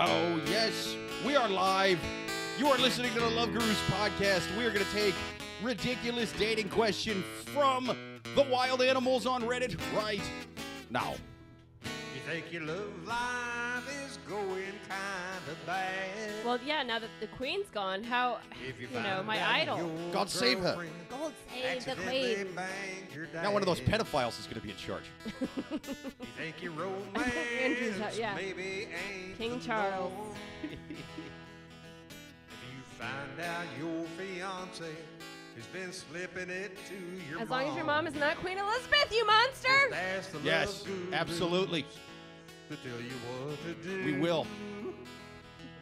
Oh, yes, we are live. You are listening to the Love Gurus podcast. We are going to take ridiculous dating question from the wild animals on Reddit right now. You think your love life is going kind of bad? Well, yeah, now that the queen's gone, how, my idol. God save her. God save the queen. Now one of those pedophiles is going to be in charge. You think your romance yeah. maybe ain't King the Charles. norm. If you find out your fiance has been slipping it to your As long as your mom is not Queen Elizabeth, you monster! Yes, absolutely. To tell you what to do. We will.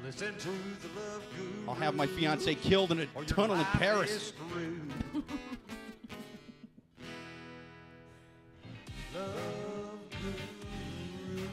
Listen to the Love Guru. I'll have my fiance killed in a or your tunnel in life Paris. is screwed. Love Guru.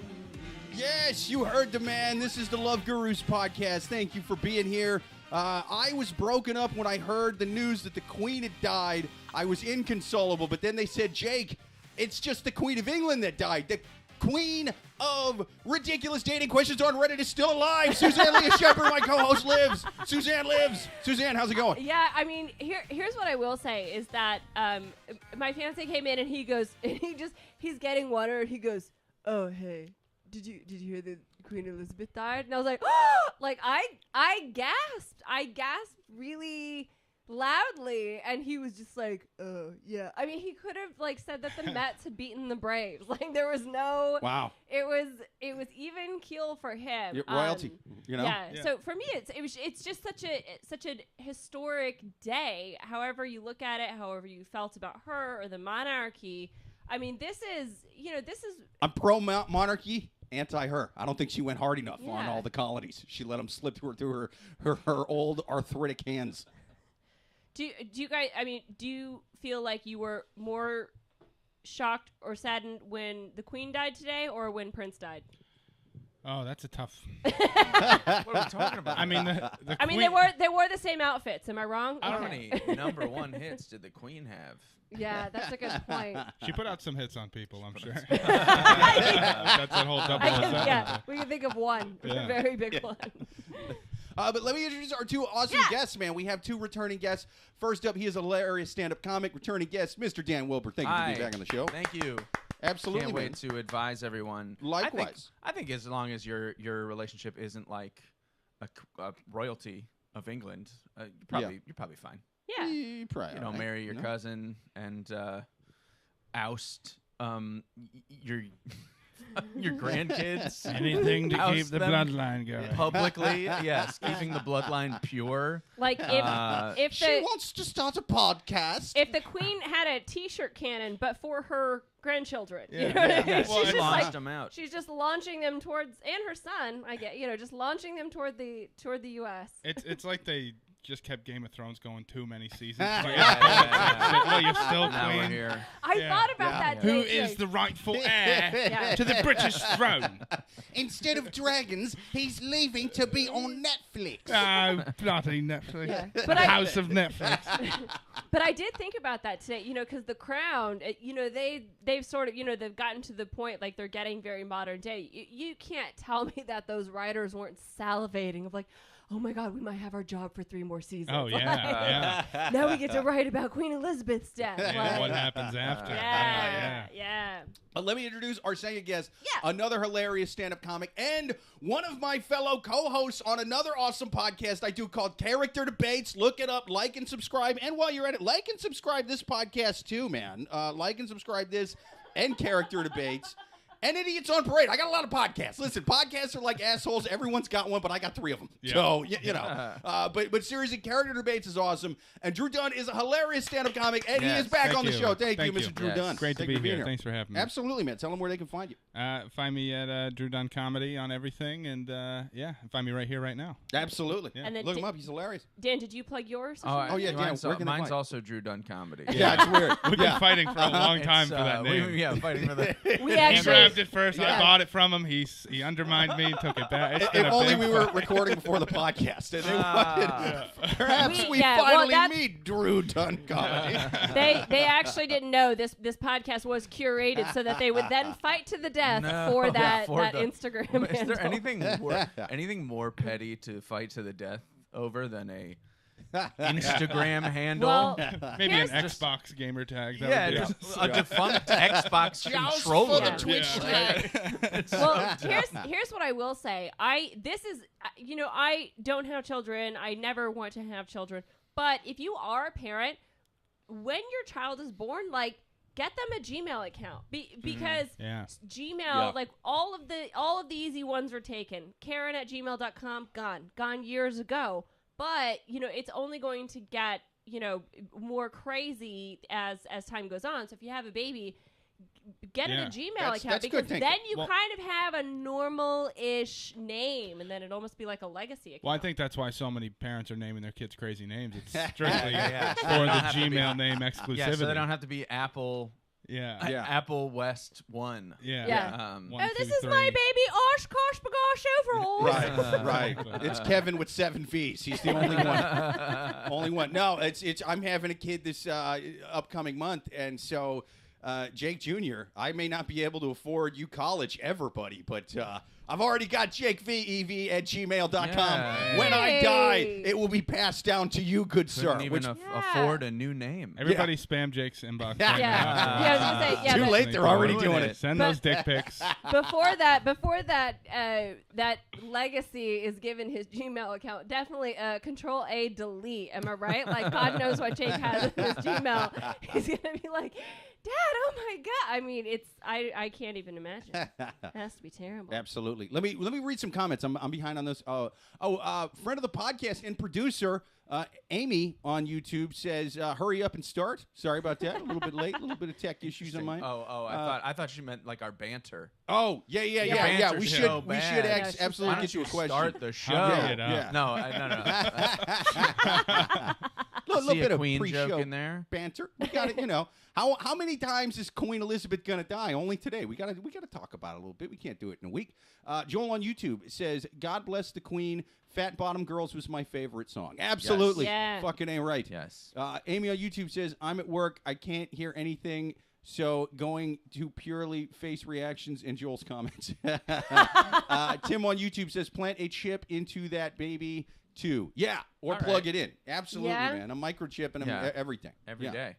Yes, you heard the man. This is the Love Gurus podcast. Thank you for being here. I was broken up when I heard the news that the Queen had died. I was inconsolable, but then they said, Jake, it's just the Queen of England that died. The Queen of ridiculous dating questions on Reddit is still alive. Suzanne Leah Shepherd, my co-host, lives. Suzanne lives. Suzanne, how's it going? Yeah, I mean, here's what I will say is that my fiance came in and he goes, and he's getting water and he goes, oh, hey, did you hear that Queen Elizabeth died? And I was like, oh! Like, I gasped. I gasped really loudly, and he was just like, oh, yeah. I mean, he could have, like, said that the Mets had beaten the Braves. Like, there was no... Wow. It was even keel for him. Royalty, you know? Yeah. So for me, it's just such a historic day. However you look at it, however you felt about her or the monarchy. I mean, this is. I'm pro-monarchy, anti-her. I don't think she went hard enough on Yeah. all the colonies. She let them slip through her old arthritic hands. Do you guys? I mean, do you feel like you were more shocked or saddened when the Queen died today, or when Prince died? Oh, that's a tough. What are we talking about? I mean, I mean, they wore the same outfits. Am I wrong? How many number one hits did the Queen have? Yeah, that's a good point. She put out some hits on people, I'm sure. That's that whole double. Yeah, we can think of one, Yeah. a very big one. But let me introduce our two awesome guests, man. We have two returning guests. First up, he is a hilarious stand-up comic, returning guest, Mr. Dan Wilbur. Thank you for being back on the show. Thank you. Absolutely, Can't man. wait to advise everyone. Likewise. I think as long as your relationship isn't like a royalty of England, you're probably fine. Yeah. You probably all right, Marry your you know? cousin and oust your grandkids. Anything to Oust keep the them bloodline going. Publicly, yes, keeping the bloodline pure. Like if She wants to start a podcast. if the Queen had a T-shirt cannon, but for her grandchildren, Yeah. you know what I mean? Yeah, Well, She's just launched like, them out. she's just launching them towards, and her son, I get, just launching them toward the U.S. It's like they just kept Game of Thrones going too many seasons. Yeah, Like, yeah. well, you're still Now we're queen. here. I Yeah. thought about Yeah. that. Who today, is too. the rightful heir Yeah. to the British throne? Instead of dragons, he's leaving to be on Netflix. Oh, bloody Netflix. Yeah. The But I- House of Netflix. But I did think about that today, because The Crown, they've sort of, they've gotten to the point, like, they're getting very modern day. You can't tell me that those writers weren't salivating of like, oh my God, we might have our job for 3 more seasons. Oh, yeah. Yeah. Now we get to write about Queen Elizabeth's death. And Like, what happens after. yeah. Let me introduce our second guest, Yeah. another hilarious stand-up comic, and one of my fellow co-hosts on another awesome podcast I do called Character Debates. Look it up, like and subscribe. And while you're at it, like and subscribe this podcast too, man. Like and subscribe this and Character Debates. And Idiots on Parade. I got a lot of podcasts. Listen, podcasts are like assholes. Everyone's got one, but I got 3 of them. Yeah. So, but seriously, Character Debates is awesome. And Drew Dunn is a hilarious stand-up comic, and he Yes. is back Thank on the you. show. Thank you, Thank Mr. you. Drew Yes. Dunn. Great to Thank be you for being here. Thanks for having me. Absolutely, man. Tell them where they can find you. Find me at Drew Dunn Comedy on everything, and find me right here, right now. Absolutely. Yeah. And then Look him up. He's hilarious. Dan, did you plug yours? Oh, yeah, Dan, mine's, where can they mine's find- also Drew Dunn Comedy. Yeah, it's weird. We've been fighting for a long time It's, for that name. fighting for the We actually, loved it first. I bought it from him. He undermined me, took it back. If only we were recording before the podcast. And they wanted, perhaps we finally meet Drew Dunn Comedy. They actually didn't know this podcast was curated so that they would then fight to the death for that Instagram handle. Is there anything more petty to fight to the death over than a Instagram handle? Well, maybe an Xbox gamer tag. Just a defunct Xbox controller. Well, here's what I will say. I don't have children. I never want to have children. But if you are a parent, when your child is born, like, get them a Gmail account because Gmail, like all of the easy ones were taken. Karen@gmail.com, gone years ago. But it's only going to get more crazy as time goes on. So if you have a baby, get it a Gmail account because then you kind of have a normal-ish name, and then it'd almost be like a legacy account. Well, I think that's why so many parents are naming their kids crazy names. It's strictly for the Gmail name exclusivity. Yeah, so they don't have to be Apple. Yeah. Apple West 1. Yeah. 1, this 2, is 3. my baby Oshkosh Bagosh overalls. Right. It's Kevin with 7 V's. He's the only one. Only one. No, it's. I'm having a kid this upcoming month, and so Jake Jr. I may not be able to afford you college ever, buddy, but I've already got JakeVEV@gmail.com. Yeah. When I die, it will be passed down to you, good sir. Couldn't even afford a new name. Everybody spam Jake's inbox. I was gonna say, Too late. They're already doing it. Send those dick pics. Before that legacy is given his Gmail account, definitely Control A delete. Am I right? Like, God knows what Jake has in his Gmail. He's gonna be like, Dad, oh my God! I mean, I can't even imagine. It has to be terrible. Absolutely. Let me read some comments. I'm behind on this. Friend of the podcast and producer Amy on YouTube says, "Hurry up and start." Sorry about that. A little bit late. A little bit of tech issues on mine. I thought she meant like our banter. Oh, yeah. We should absolutely get you a question. Start the show. No. A little bit of Queen pre-show joke in there. Banter. We got it. How many times is Queen Elizabeth gonna die? Only today. We gotta talk about it a little bit. We can't do it in a week. Joel on YouTube says, "God bless the Queen. Fat Bottom Girls was my favorite song." Absolutely. Yes. Fucking ain't right. Yes. Amy on YouTube says, "I'm at work. I can't hear anything. So going to purely face reactions and Joel's comments." Tim on YouTube says, "Plant a chip into that baby too." Yeah, or plug it in. Absolutely, man. A microchip and everything. Every day.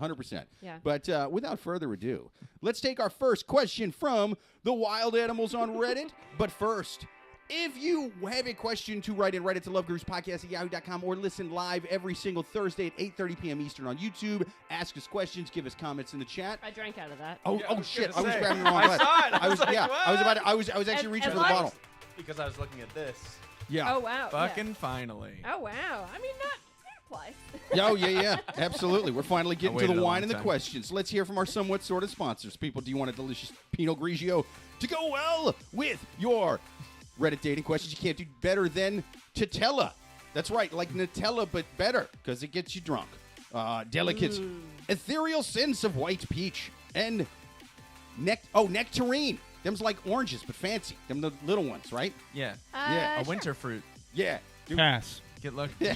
100%. Yeah. But without further ado, let's take our first question from the wild animals on Reddit. But first, if you have a question to write it to loveguruspodcast@yahoo.com or listen live every single Thursday at 8:30 p.m. Eastern on YouTube. Ask us questions, give us comments in the chat. I drank out of that. Oh shit! I was grabbing the wrong glass. I saw it. I was actually reaching for the bottle. Because I was looking at this. Yeah. Oh wow. Fucking finally. Oh wow. I mean, not twice. Yeah. Absolutely. We're finally getting to the wine and the time. questions. Let's hear from our somewhat sort of sponsors. People, do you want a delicious Pinot Grigio to go well with your Reddit dating questions? You can't do better than Titella. That's right, like Nutella, but better because it gets you drunk. Delicate, ethereal scents of white peach and nectarine. Them's like oranges, but fancy. Them the little ones, right? Yeah. Yeah. A winter fruit. Yeah. Pass. Get lucky. Yes.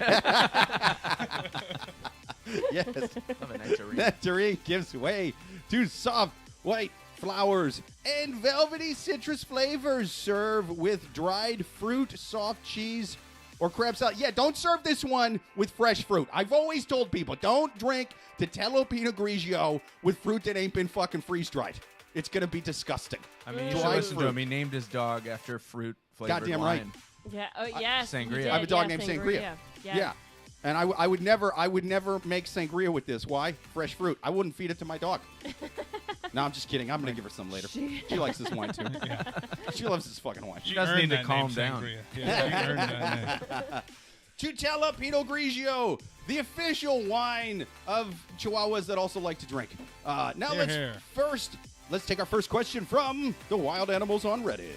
Love a nectarine. Nectarine gives way to soft white flowers and velvety citrus flavors. Serve with dried fruit, soft cheese, or crab salad. Yeah, don't serve this one with fresh fruit. I've always told people, don't drink Titello Pinot Grigio with fruit that ain't been fucking freeze-dried. It's going to be disgusting. I mean, you should listen to him. He named his dog after fruit-flavored Goddamn wine. right. Yeah. Oh yes. Sangria. I have a dog named Sangria. Yeah. And I would never make sangria with this. Why? Fresh fruit. I wouldn't feed it to my dog. No, I'm just kidding. I'm going to give her some later. She likes this wine, too. Yeah. She loves this fucking wine. She doesn't need to calm down. Sangria. Yeah, she earned that name. Tutela Pinot Grigio, the official wine of Chihuahuas that also like to drink. Now let's take our first question from the wild animals on Reddit.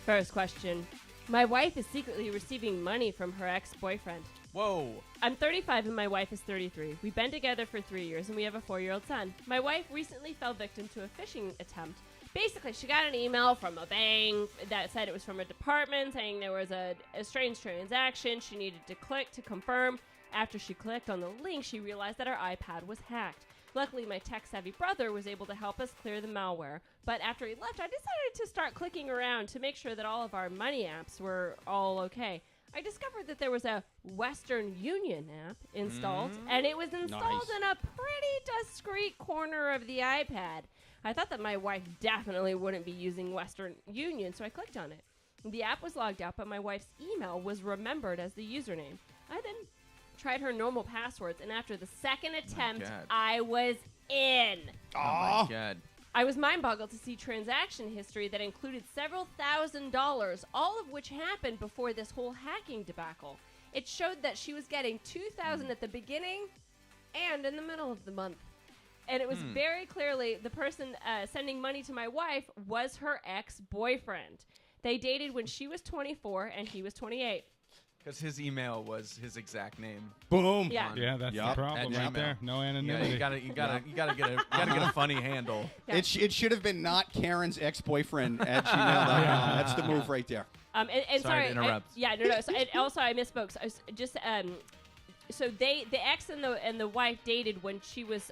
First question. My wife is secretly receiving money from her ex-boyfriend. Whoa. I'm 35 and my wife is 33. We've been together for 3 years and we have a 4-year-old son. My wife recently fell victim to a phishing attempt basically, she got an email from a bank that said it was from a department saying there was a strange transaction. She needed to click to confirm. After she clicked on the link, she realized that her iPad was hacked. Luckily, my tech-savvy brother was able to help us clear the malware. But after he left, I decided to start clicking around to make sure that all of our money apps were all okay. I discovered that there was a Western Union app installed, and it was installed in a pretty discreet corner of the iPad. I thought that my wife definitely wouldn't be using Western Union, so I clicked on it. The app was logged out, but my wife's email was remembered as the username. I then tried her normal passwords, and after the second attempt, I was in. Oh my God. I was mind-boggled to see transaction history that included several $1,000s, all of which happened before this whole hacking debacle. It showed that she was getting $2,000 at the beginning and in the middle of the month. And it was very clearly the person sending money to my wife was her ex-boyfriend. They dated when she was 24 and he was 28. Because his email was his exact name. Boom. Yeah. Yeah, that's the problem At right Gmail. there. No Yeah, anonymity. you gotta get a funny handle. Yeah. It should have been not Karen's ex-boyfriend at gmail.com. That's the move right there. And Sorry to interrupt. No. So, and also, I misspoke. So, I was just so the ex and the wife dated when she was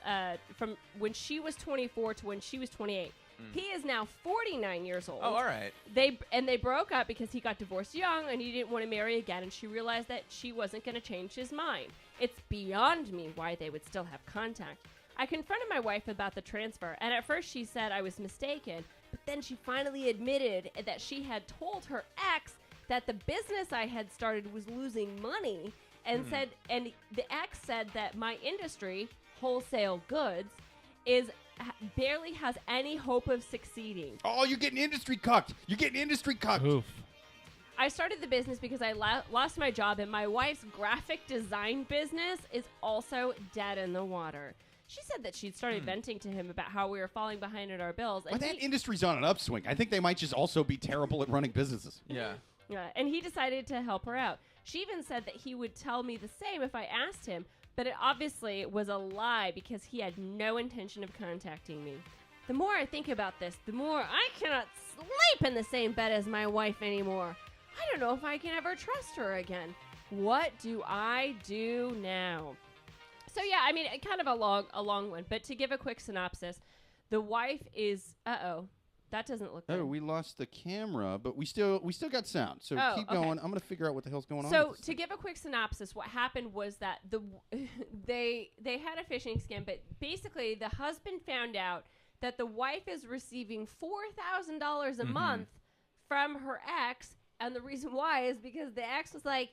from when she was 24 to when she was 28. He is now 49 years old. Oh, all right. They broke up because he got divorced young and he didn't want to marry again, and she realized that she wasn't going to change his mind. It's beyond me why they would still have contact. I confronted my wife about the transfer, and at first she said I was mistaken, but then she finally admitted that she had told her ex that the business I had started was losing money, and the ex said that my industry, wholesale goods, barely has any hope of succeeding. Oh, you're getting industry cucked. Oof. I started the business because I lost my job, and my wife's graphic design business is also dead in the water. She said that she'd started venting to him about how we were falling behind in our bills. Well, that industry's on an upswing. I think they might just also be terrible at running businesses. Yeah. And he decided to help her out. She even said that he would tell me the same if I asked him, but it obviously was a lie because he had no intention of contacting me. The more I think about this, the more I cannot sleep in the same bed as my wife anymore. I don't know if I can ever trust her again. What do I do now? So yeah, I mean, kind of a long one, but to give a quick synopsis, the wife is, that doesn't look good. Oh, we lost the camera, but we still got sound. So keep okay. going. I'm going to figure out what the hell's going on. So with this to thing. give a quick synopsis, what happened was that they had a phishing scam, but basically the husband found out that the wife is receiving $4,000 a month from her ex, and the reason why is because the ex was like,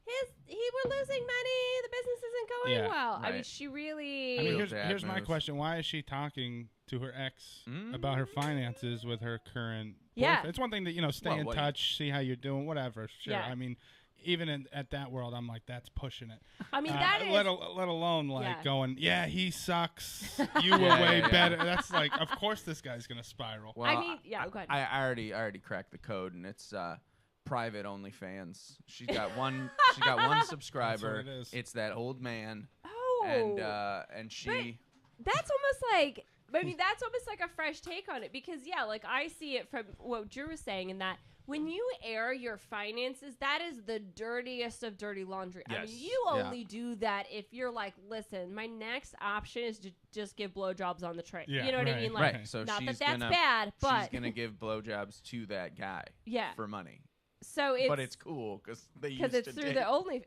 we're losing money, the business isn't going well. Right. I mean, she really. I mean, Real dad here's my moves. question: why is she talking to her ex about her finances with her current? Yeah. boyfriend? It's one thing that stay in what- touch, see how you're doing, whatever. Sure. Yeah. I mean, even at that world, I'm like, that's pushing it. I mean, that is. let alone like Yeah. going, yeah, he sucks. You were way better. That's like, of course, this guy's gonna spiral. Well, I mean, yeah, go ahead. I already cracked the code, and it's private OnlyFans. She's got one subscriber. That's what it is. It's that old man, Oh. and she. That's almost like, I mean, that's almost like a fresh take on it because, yeah, like I see it from what Drew was saying in that when you air your finances, that is the dirtiest of dirty laundry. I mean, Yes. you only do that if you're like, listen, my next option is to just give blowjobs on the train. Yeah, you know what I right, mean? Like, Right, so not she's that that's gonna, bad, but she's gonna give blowjobs to that guy. Yeah. For money. so it's But it's cool because it's through date. the only.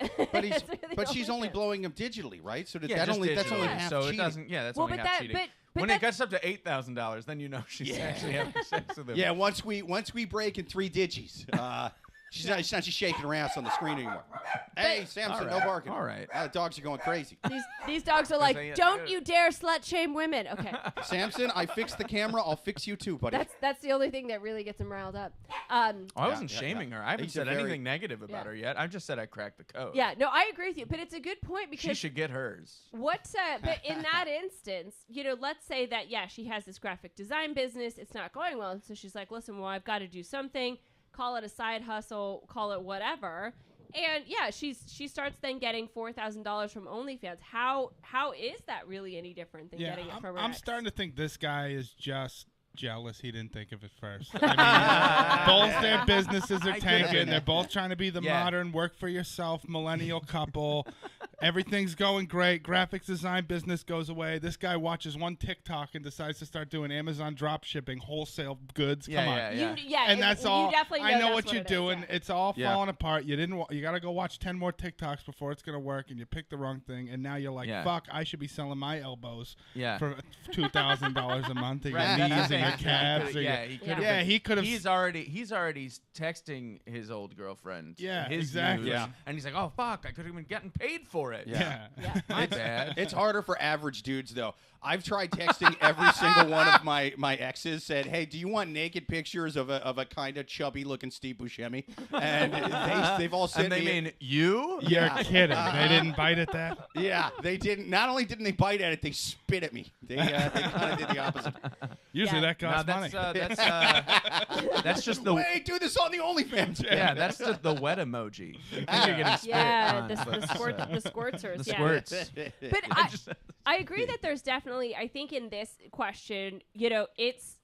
But she's only blowing him digitally, right? So Yeah, that's only digitally. half so cheating. it doesn't. Yeah, that's Well, only but half that- cheating. but when it that's- gets up to $8,000, then you know she's actually having sex with him. Yeah, once we break in 3 digits, she's not just shaking her ass on the screen anymore. Hey, Samson, no barking. All right. The dogs are going crazy. These dogs are like, they- don't you dare slut shame women. Okay. Samson, I fixed the camera. I'll fix you too, buddy. That's the only thing that really gets him riled up. I wasn't yeah, shaming yeah. her. I haven't He's a said very- anything negative about Yeah. her yet. I just said I cracked the code. Yeah, no, I agree with you, but it's a good point She because should get hers. but in that instance, let's say that she has this graphic design business, it's not going well, and so she's like, listen, well, I've got to do something, call it a side hustle, call it whatever. And yeah, she starts then getting $4,000 from OnlyFans. How is that really any different than Yeah, getting it from her I'm ex? starting to think this guy is just jealous he didn't think of it first. I mean, both their businesses are tanking. They're both trying to be the modern work-for-yourself millennial couple. Everything's going great. Graphics design business goes away. This guy watches one TikTok and decides to start doing Amazon drop shipping, wholesale goods. Come on. And that's all. I know what you're doing. It's all falling apart. You got to go watch 10 more TikToks before it's going to work, and you picked the wrong thing, and now you're like, fuck, I should be selling my elbows for $2,000 a month. Your knees and your calves. He could have. He's already texting his old girlfriend. Yeah, his exactly. News, and he's like, oh fuck, I could have been getting paid for it. My bad. It's harder for average dudes though. I've tried texting every single one of my exes. Said, hey, do you want naked pictures of a kind of chubby looking Steve Buscemi? And they've all sent me. And they mean you? You're kidding. They didn't bite at that. Yeah, they didn't. Not only didn't they bite at it, they spit at me. They kind of did the opposite. Usually that costs money. That's just the. Wait, do this on the OnlyFans. Yeah, that's just the wet emoji. You think you're getting spit on, the squirters. The squirts. But I agree that there's definitely. I think in this question, it's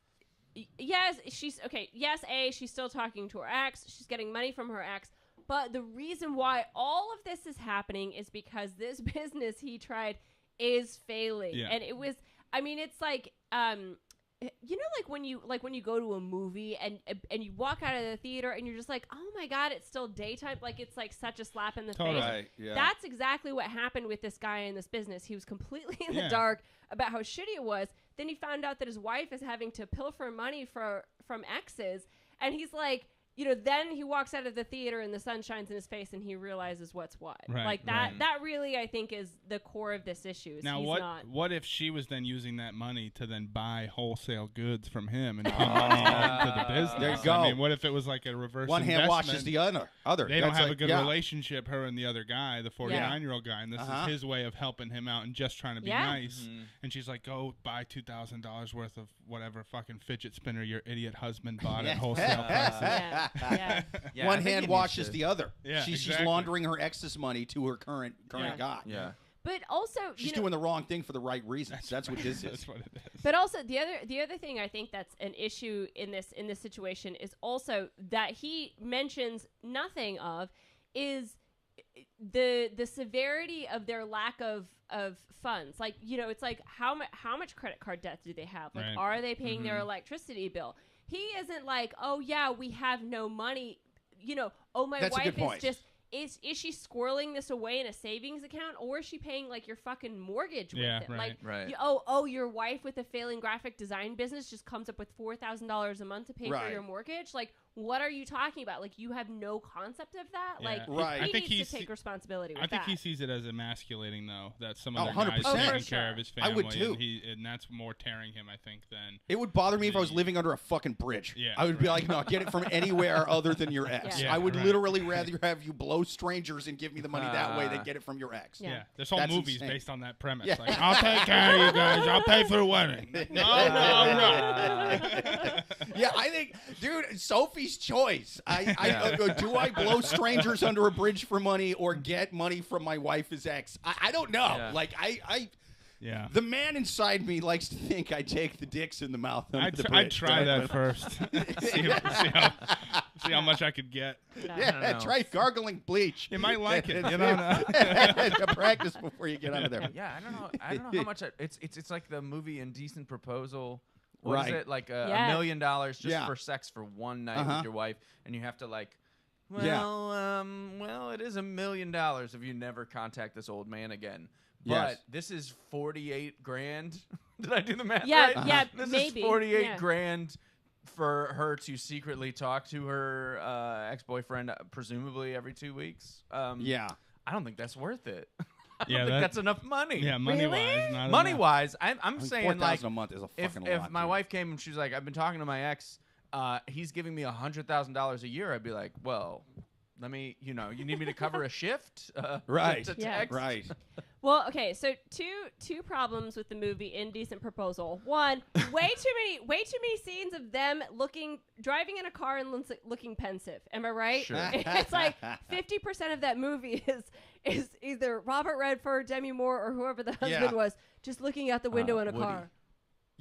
she's still talking to her ex. She's getting money from her ex. But the reason why all of this is happening is because this business he tried is failing. Yeah. And it was, it's like, like when you go to a movie and you walk out of the theater and you're just like, oh my God, it's still daytime. Like it's like such a slap in the face. Right, yeah. That's exactly what happened with this guy in this business. He was completely in the dark about how shitty it was. Then he found out that his wife is having to pilfer money from exes. And he's like, then he walks out of the theater and the sun shines in his face and he realizes what's what. Right, like that really, I think, is the core of this issue. Now, what if she was then using that money to then buy wholesale goods from him and put money into the business? There you go. I mean, what if it was like a reverse One investment? hand washes the other. They don't have a good relationship, her and the other guy, the 49-year-old guy, and this is his way of helping him out and just trying to be nice. Mm-hmm. And she's like, go buy $2,000 worth of whatever fucking fidget spinner your idiot husband bought at wholesale prices. One hand washes the other. Yeah, she's laundering her ex's money to her current guy. Yeah. But also, she's doing the wrong thing for the right reasons. That's what this is. That's what it is. But also, the other thing I think that's an issue in this situation is also that he mentions nothing of is the severity of their lack of funds. Like, it's like how much credit card debt do they have? Like, are they paying their electricity bill? He isn't like, oh yeah, we have no money. My wife is just. Is she squirreling this away in a savings account, or is she paying like your fucking mortgage with it? Right, like, your wife with a failing graphic design business just comes up with $4,000 a month to pay for your mortgage. Like, what are you talking about? Like, you have no concept of that. Yeah. Like, he needs to take responsibility. With I think that. he sees it as emasculating, though. That some other 100%. guy's taking care of his family. I would too, and that's more tearing him, I think, than. It would bother me if I was living under a fucking bridge. Yeah, I would be like, no, get it from anywhere other than your ex. Yeah. I would literally rather have you blow strangers and give me the money that way than get it from your ex. Yeah, this whole That's movie's insane. based on that premise. Yeah. Like, I'll take care of you guys. I'll pay for the wedding. No. Yeah, I think, dude, Sophie's choice. Do I blow strangers under a bridge for money or get money from my wife's ex? I don't know. Yeah. Like, Yeah. The man inside me likes to think I take the dicks in the mouth. I'd try that first. see how much I could get. Yeah, try gargling bleach. You might like it. You know, practice before you get out of there. Yeah, I don't know how much it's like the movie Indecent Proposal. What is it? Like $1 million just for sex for one night with your wife, and you have to like. Well, it is $1 million if you never contact this old man again. But this is $48,000. Did I do the math right? Yeah, this maybe. is $48,000 for her to secretly talk to her ex-boyfriend, presumably every 2 weeks. I don't think that's worth it. I don't think that's enough money. Yeah, money-wise, not money-wise, I'm saying like $4,000 a month is a fucking lot. If my wife came and she was like, I've been talking to my ex, he's giving me $100,000 a year, I'd be like, well, let me, you need me to cover a shift, right? To text? Right. Well, okay, so two problems with the movie Indecent Proposal. One, way too many scenes of them driving in a car and looking pensive. Am I right? Sure. It's like 50% of that movie is either Robert Redford, Demi Moore, or whoever the husband was, just looking out the window in a Woody. car.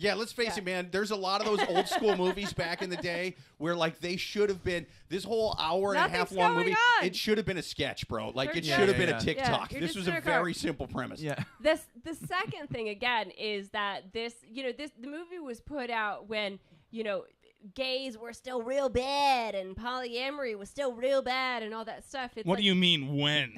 Yeah, let's face it, man. There's a lot of those old school movies back in the day where, like, they should have been this whole hour and a half long movie. On. It should have been a sketch, bro. Like, it Yeah, should have been yeah. a TikTok. Yeah, This was a very simple premise. Yeah. The second thing again is that the movie was put out when gays were still real bad and polyamory was still real bad and all that stuff. What do you mean when?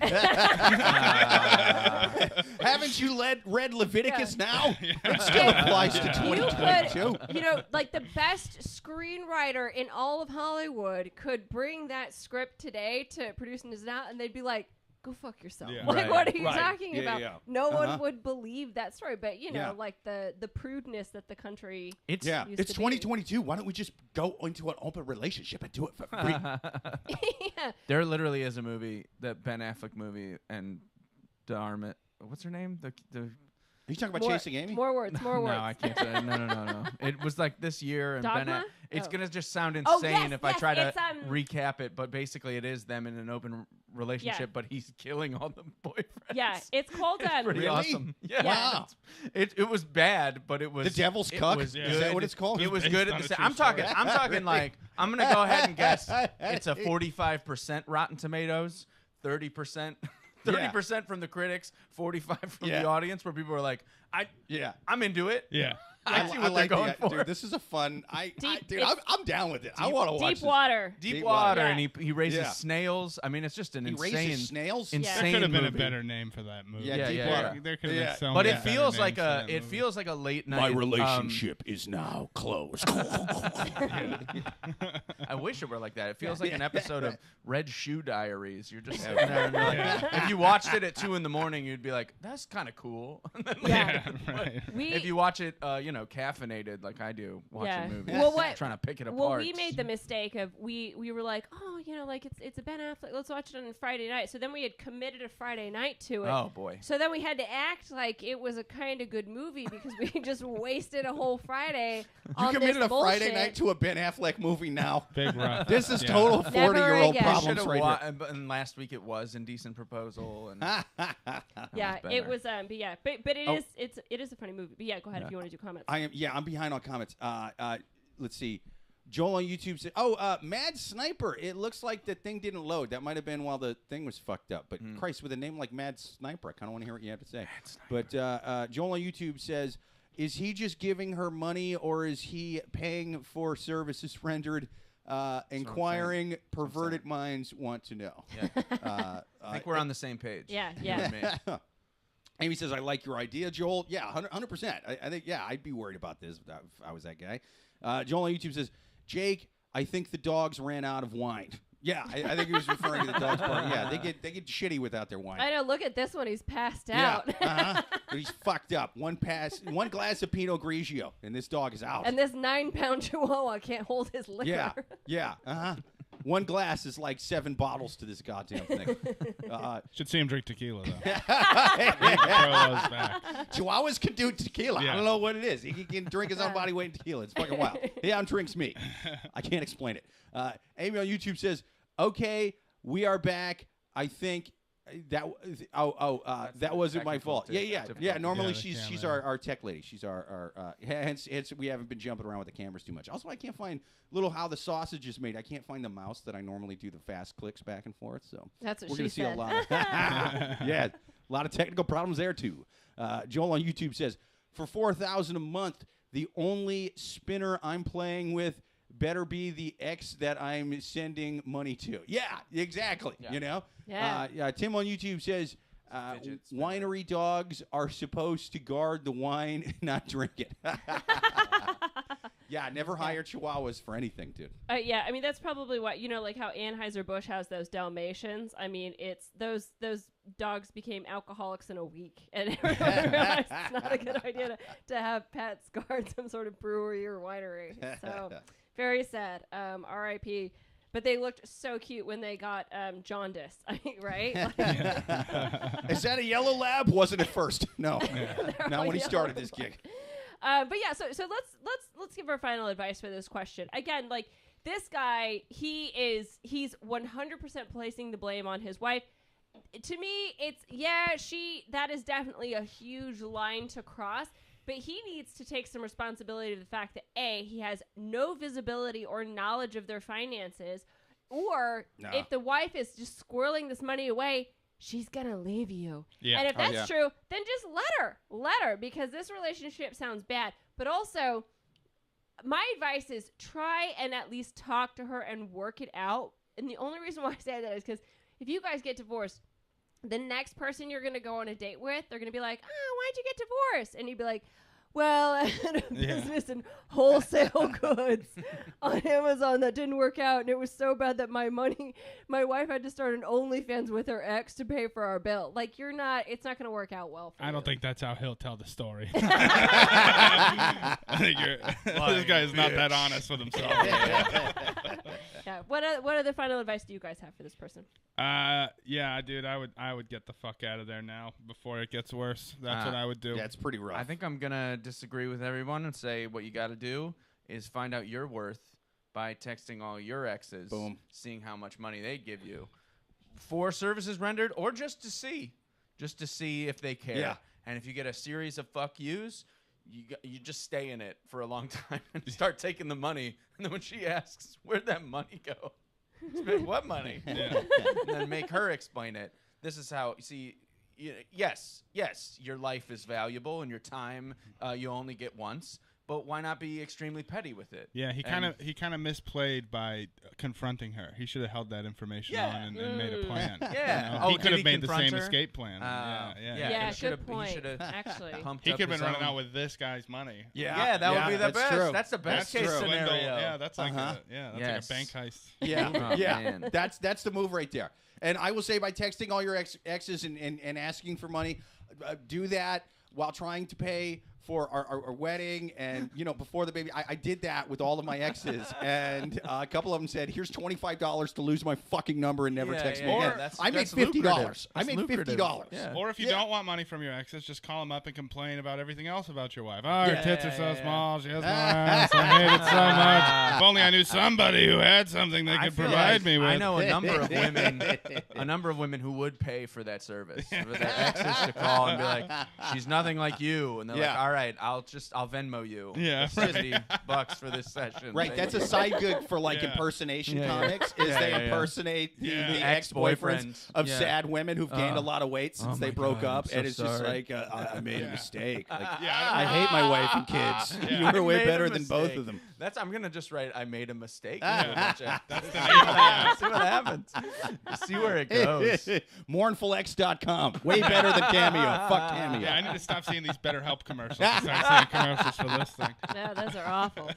Haven't you read Leviticus now? It still applies to 2022. Like the best screenwriter in all of Hollywood could bring that script today to produce this out, and they'd be like, go fuck yourself. Yeah. Like, Right. what are you Right. talking Yeah, about? yeah. No one would believe that story. But, Yeah. like the prudeness that the country It's Yeah, used it's to be. 2022. Why don't we just go into an open relationship and do it for free? Yeah. There literally is a movie, that Ben Affleck movie, and Darmit. What's her name? The Are you talking about Chasing Amy? More words. No, I can't say it. No. It was like this year, and Dogma? It's Oh. gonna just sound Oh, insane yes, if I yes, try to it's, recap it. But basically, it is them in an open relationship, but he's killing all the boyfriends. Yeah, it's called It's pretty Really? awesome. Yeah. Wow. It was bad, but it was The Devil's it Cuck? was Yeah. good. Is that what it's called? It was Based good on at a the true same. I'm talking Really? like I'm gonna go ahead and guess it's a 45% Rotten Tomatoes, 30%. 30% from the critics, 45 from the audience, where people are like, I'm into it. Yeah. I see what they're going for. Dude, this is a fun. Deep- I'm down with it. I want to watch Deep this. water. Deep water. water, Yeah. and he raises Yeah. snails. I mean, it's just an He insane, raises snails. insane There could have been a movie. better name for that movie. Yeah, Deep water. There could have Yeah. been so But many it feels better like names for a that it movie. feels like a late night. My relationship is now closed. I wish it were like that. It feels like an episode of Red Shoe Diaries. You're just sitting there and you're like, if you watched it at 2 a.m, you'd be like, "That's kind of cool." And then, Yeah. Right. if you watch it, caffeinated like I do, watching movies, Well, what- trying to pick it apart. Well, we made the mistake of we were like, like it's a Ben Affleck. Let's watch it on Friday night. So then we had committed a Friday night to it. Oh boy. So then we had to act like it was a kind of good movie because we just wasted a whole Friday. You on committed this a Friday bullshit. night to a Ben Affleck movie now. Big rough. This is Yeah. total Never 40-year-old again. problems Should've right here. and last week it was Indecent Proposal, and Yeah, was it better. was. But yeah, but Oh. it is a funny movie. But yeah, go ahead if you want to do comments. I'm behind on comments. Let's see. Joel on YouTube said, Mad Sniper. It looks like the thing didn't load. That might have been while the thing was fucked up. But Christ, with a name like Mad Sniper, I kind of want to hear what you have to say. But Joel on YouTube says, is he just giving her money or is he paying for services rendered? Inquiring perverted minds want to know. Yeah. I think we're on the same page. Yeah, you yeah. and me. Amy says, I like your idea, Joel. Yeah, 100%. I think, I'd be worried about this if I was that guy. Joel on YouTube says, Jake, I think the dogs ran out of wine. Yeah, I think he was referring to the dogs part. Yeah, they get shitty without their wine. I know. Look at this one. He's passed Yeah, out. But he's fucked up. One glass of Pinot Grigio, and this dog is out. And this 9-pound chihuahua can't hold his liquor. Yeah. One glass is like 7 bottles to this goddamn thing. Should see him drink tequila though. Yeah. Throw those back. Chihuahuas can do tequila. Yeah. I don't know what it is. He can drink his own body weight in tequila. It's fucking wild. He drinks me. I can't explain it. Amy on YouTube says, okay, we are back. I think that wasn't my fault. Yeah. Normally Yeah, she's camera. our tech lady. She's our hence we haven't been jumping around with the cameras too much. Also, I can't find how the sausage is made. I can't find the mouse that I normally do the fast clicks back and forth. So That's what we're she gonna see a said. lot. A lot of technical problems there too. Joel on YouTube says, for $4,000 a month, the only spinner I'm playing with better be the ex that I'm sending money to. Yeah, exactly. Yeah. You know. Yeah. Tim on YouTube says, Fidget spinner. winery dogs are supposed to guard the wine, not drink it. Yeah, never hire chihuahuas for anything, dude. Yeah, I mean that's probably what like how Anheuser-Busch has those Dalmatians. I mean, it's those dogs became alcoholics in a week, and everyone realized it's not a good idea to have pets guard some sort of brewery or winery. So very sad. R.I.P. But they looked so cute when they got jaundice, right? Is that a yellow lab? Wasn't at first. No, not all when he yellow. started this gig. But yeah, so let's give our final advice for this question. Again, like this guy, he's 100% placing the blame on his wife. To me, that is definitely a huge line to cross. But he needs to take some responsibility to the fact that A, he has no visibility or knowledge of their finances, or if the wife is just squirreling this money away, she's gonna leave you. Yeah. And if that's true, then just let her, because this relationship sounds bad. But also, my advice is try and at least talk to her and work it out. And the only reason why I say that is because if you guys get divorced, the next person you're going to go on a date with, they're going to be like, oh, why'd you get divorced? And you'd be like, well, I had a business in wholesale goods on Amazon that didn't work out. And it was so bad that my wife had to start an OnlyFans with her ex to pay for our bill. Like, it's not going to work out well for you. I don't think that's how he'll tell the story. I think this guy is not that honest with himself. Yeah. What other final advice do you guys have for this person? Yeah, dude, I would get the fuck out of there now before it gets worse. That's what I would do. Yeah, it's pretty rough. I think I'm gonna disagree with everyone and say what you got to do is find out your worth by texting all your exes, seeing how much money they give you for services rendered, or just to see if they care. Yeah. And if you get a series of fuck yous, you just stay in it for a long time and start taking the money. And then when she asks, where'd that money go? What money? Yeah. And then make her explain it. This is how, see, yes, your life is valuable and your time you only get once. But why not be extremely petty with it? Yeah, he kind of misplayed by confronting her. He should have held that information on and made a plan. Yeah, you know? He could have made the same escape plan. Yeah, good point. Actually, he could have been running out with this guy's money. Yeah, that would be the best. True. That's the best case scenario. Yeah, that's like like a bank heist. Yeah, that's the move right there. And I will say, by texting all your exes and asking for money, do that while trying to pay for our wedding, and before the baby. I did that with all of my exes, and a couple of them said, here's $25 to lose my fucking number and never text me again. I made $50. I made $50. Yeah. Or if you don't want money from your exes, just call them up and complain about everything else about your wife. Oh, her tits are so small, she has no ass, I hate it so much. If only I knew somebody who had something they could provide me with. I know a number of women who would pay for that service, for their exes to call and be like, she's nothing like you, and they're like, all right, I'll Venmo you $50 for this session. Right, that's a side gig for impersonation comics. They impersonate the ex-boyfriends of sad women who've gained a lot of weight since they broke up, and it's just like, I made a mistake. I hate my wife and kids. You were way better than both of them. I'm gonna just write, I made a mistake. That's the name. See what happens. See where it goes. Mournfulx.com. Way better than Cameo. Fuck Cameo. Yeah, I need to stop seeing these BetterHelp commercials. Start seeing commercials for this thing. No, those are awful.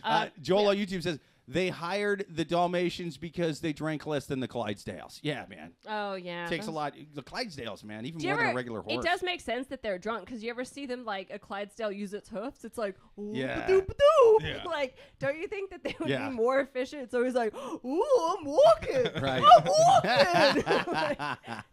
God. Joel on YouTube says, they hired the Dalmatians because they drank less than the Clydesdales. Yeah, man. Oh, yeah. Takes a lot. The Clydesdales, man, even more than a regular horse. It does make sense that they're drunk, because you ever see them, like, a Clydesdale use its hoofs? It's like, ooh, ba-doo. Like, don't you think that they would be more efficient? It's always like, ooh, I'm walking. Right. I'm walking.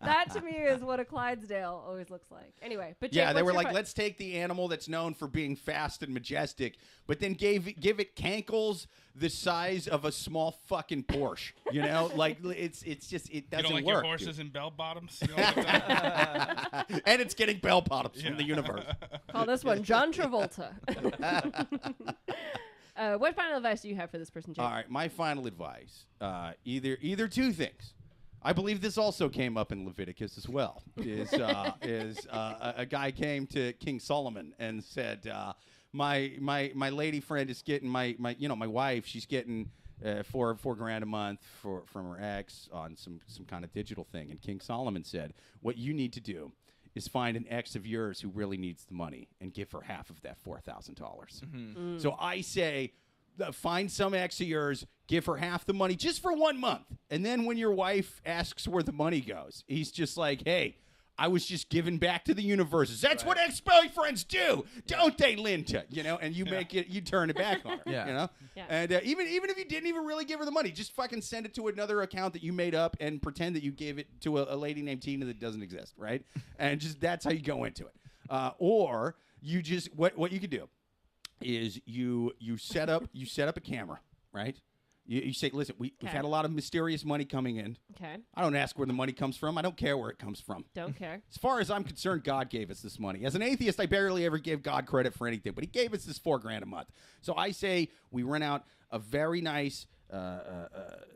That, to me, is what a Clydesdale always looks like. Anyway, but Jake, they were like, let's take the animal that's known for being fast and majestic, but then give it cankles the size of a small fucking Porsche, like it's just, it doesn't work. You don't like your horses in bell bottoms? And it's getting bell bottoms from the universe. Call this one John Travolta. What final advice do you have for this person, Jake? All right, my final advice, either two things. I believe this also came up in Leviticus as well. Is a guy came to King Solomon and said, my lady friend is getting my wife. She's getting $4,000 a month from her ex on some kind of digital thing. And King Solomon said, what you need to do is find an ex of yours who really needs the money and give her half of that $4,000. Mm-hmm. So I say, find some ex of yours, give her half the money just for 1 month, and then when your wife asks where the money goes, he's just like, hey, I was just giving back to the universe. That's what ex-boyfriends do, don't they, Linda? And you you turn it back on her. Yeah. And even if you didn't even really give her the money, just fucking send it to another account that you made up and pretend that you gave it to a lady named Tina that doesn't exist, right? And just that's how you go into it. Or you just what you could do is you set up a camera, right? You say, listen, we've had a lot of mysterious money coming in. Okay. I don't ask where the money comes from. I don't care where it comes from. Don't care. As far as I'm concerned, God gave us this money. As an atheist, I barely ever give God credit for anything, but he gave us this $4,000 a month. So I say we rent out a very nice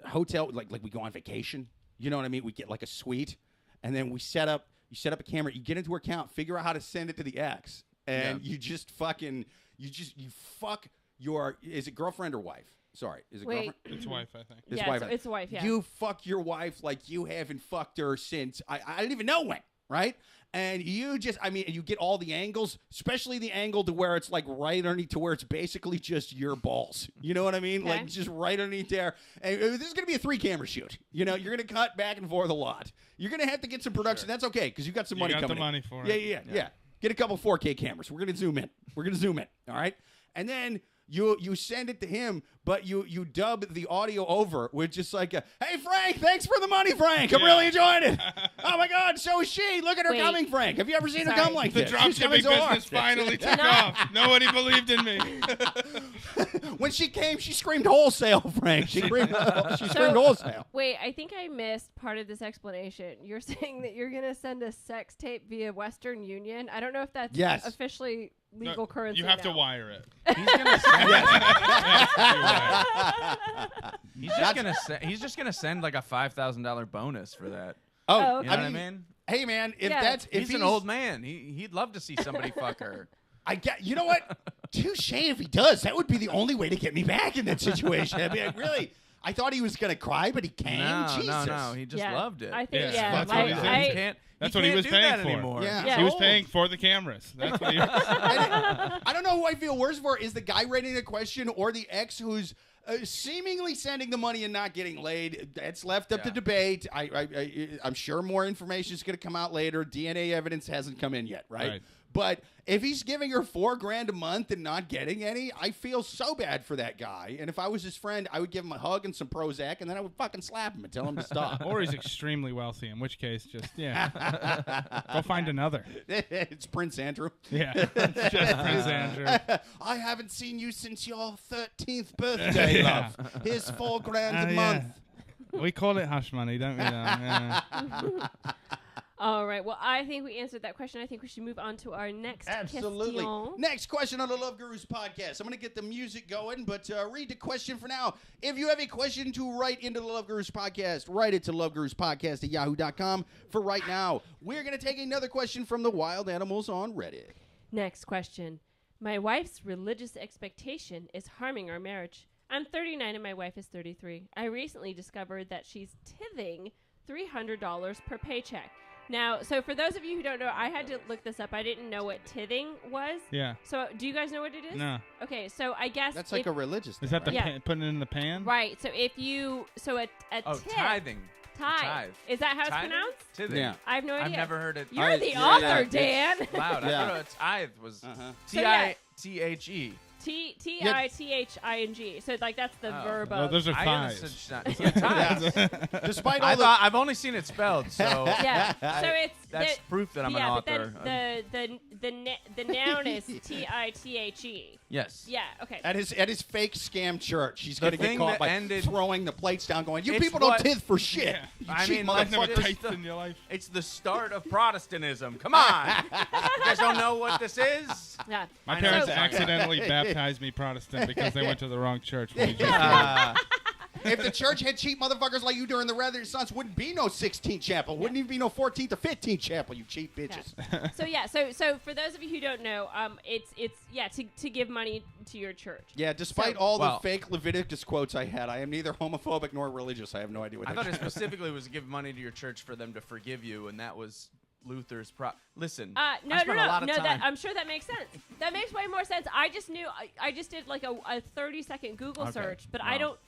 hotel, like we go on vacation. You know what I mean? We get like a suite, and then you set up a camera. You get into her account, figure out how to send it to the ex, and you just fucking, you fuck your, is it girlfriend or wife? Sorry, is it girlfriend? It's wife, I think. It's wife, yeah. You fuck your wife like you haven't fucked her since, I don't even know when, right? And you just, you get all the angles, especially the angle to where it's like right underneath to where it's basically just your balls. You know what I mean? Okay. Like just right underneath there. And this is going to be a 3-camera shoot. You know, you're going to cut back and forth a lot. You're going to have to get some production. That's okay because you got some money coming in. You got the money for it. Yeah. Get a couple 4K cameras. We're going to zoom in. All right? And then you send it to him, but you dub the audio over with just like, hey, Frank, thanks for the money, Frank. I'm really enjoying it. Oh, my God, so is she. Look at her coming, Frank. Have you ever seen her come like the this? The dropshipping business finally took off. Nobody believed in me. When she came, she screamed wholesale, Frank. She screamed wholesale. Wait, I think I missed part of this explanation. You're saying that you're going to send a sex tape via Western Union? I don't know if that's officially legal currency. You have to wire it. He's gonna send. He's just gonna send like a $5,000 bonus for that. Oh, you know what I mean? Hey, man, if he's an old man, he'd love to see somebody fuck her. You know what? Touche if he does. That would be the only way to get me back in that situation. I thought he was going to cry, but he came. No. He just loved it. I think, That's what he was paying for. Anymore. Yeah. He was paying for the cameras. That's what he was. I don't know who I feel worse for, is the guy writing the question or the ex who's seemingly sending the money and not getting laid. That's left up to debate. I'm sure more information is going to come out later. DNA evidence hasn't come in yet, right? But if he's giving her $4,000 a month and not getting any, I feel so bad for that guy. And if I was his friend, I would give him a hug and some Prozac, and then I would fucking slap him and tell him to stop. Or he's extremely wealthy, in which case, just, go find another. It's Prince Andrew. Yeah, it's just Prince Andrew. I haven't seen you since your 13th birthday, love. Here's $4,000 a month. We call it hush money, don't we? Yeah. All right. Well, I think we answered that question. I think we should move on to our next Absolutely. question. Next question on the Love Gurus podcast. I'm going to get the music going, but read the question for now. If you have a question to write into the Love Gurus podcast, write it to loveguruspodcast@yahoo.com. For right now, we're going to take another question from the wild animals on Reddit. Next question. My wife's religious expectation is harming our marriage. I'm 39 and my wife is 33. I recently discovered that she's tithing $300 per paycheck. Now, so for those of you who don't know, I had to look this up. I didn't know what tithing was. Yeah. So do you guys know what it is? No. Okay, so I guess that's like a religious thing. Is that the putting it in the pan? Right. So if you tithing. Tithe. Is that how it's pronounced? Tithing. Yeah. I have no idea. I've never heard it. You're the author, Dan. Loud. I thought tithe was T-I-T-H-E. T-I-T-H-I-N-G. So like that's the verb of. Those are thighs. Despite I've only seen it spelled, so yeah. So that's proof that I'm an author. But then the noun is T-I-T-H-E. Yes. Yeah. Okay. At his fake scam church, he's going to get caught by throwing the plates down, going, "You people don't tithe for shit." Yeah. You cheap motherfuckers. In your life. It's the start of Protestantism. Come on, you guys don't know what this is? Yeah. My parents accidentally baptized me Protestant because they went to the wrong church. If the church had cheap motherfuckers like you during the Renaissance, wouldn't be no 16th chapel. Wouldn't even be no 14th or 15th chapel, you cheap bitches. Yeah. So for those of you who don't know, it's to give money to your church. Yeah, despite all the fake Leviticus quotes I had, I am neither homophobic nor religious. I have no idea what I thought it specifically was to give money to your church for them to forgive you, and that was Luther's Listen. No. I'm sure that makes sense. That makes way more sense. I just knew. I just did like a 30-second Google search, but I don't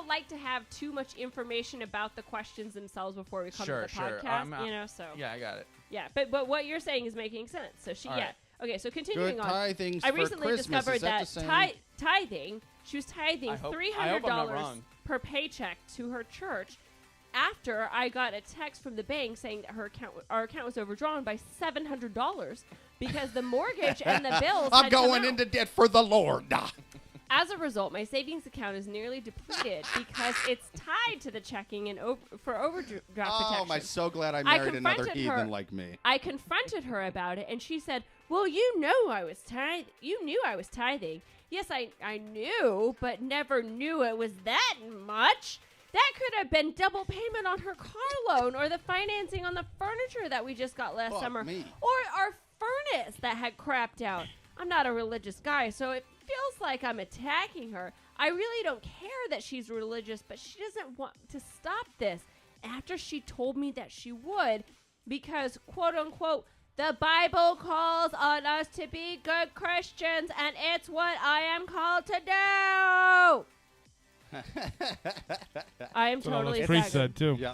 like to have too much information about the questions themselves before we come to the podcast. So yeah, I got it. Yeah, but what you're saying is making sense. So okay. So continuing on, tithing. I recently discovered that tithing. She was tithing $300 per paycheck to her church. After I got a text from the bank saying that our account was overdrawn by $700 because the mortgage and the bills. I'm going into debt for the Lord. As a result, my savings account is nearly depleted because it's tied to the checking and for overdraft protection. Oh, I'm so glad I married another heathen like me. I confronted her about it, and she said, well, you knew I was tithing. Yes, I knew, but never knew it was that much. That could have been double payment on her car loan or the financing on the furniture that we just got last summer. Or our furnace that had crapped out. I'm not a religious guy, so it feels like I'm attacking her. I really don't care that she's religious, but she doesn't want to stop this after she told me that she would because, quote unquote, the Bible calls on us to be good Christians, and it's what I am called to do. I am totally priest staggered. said too. Yeah.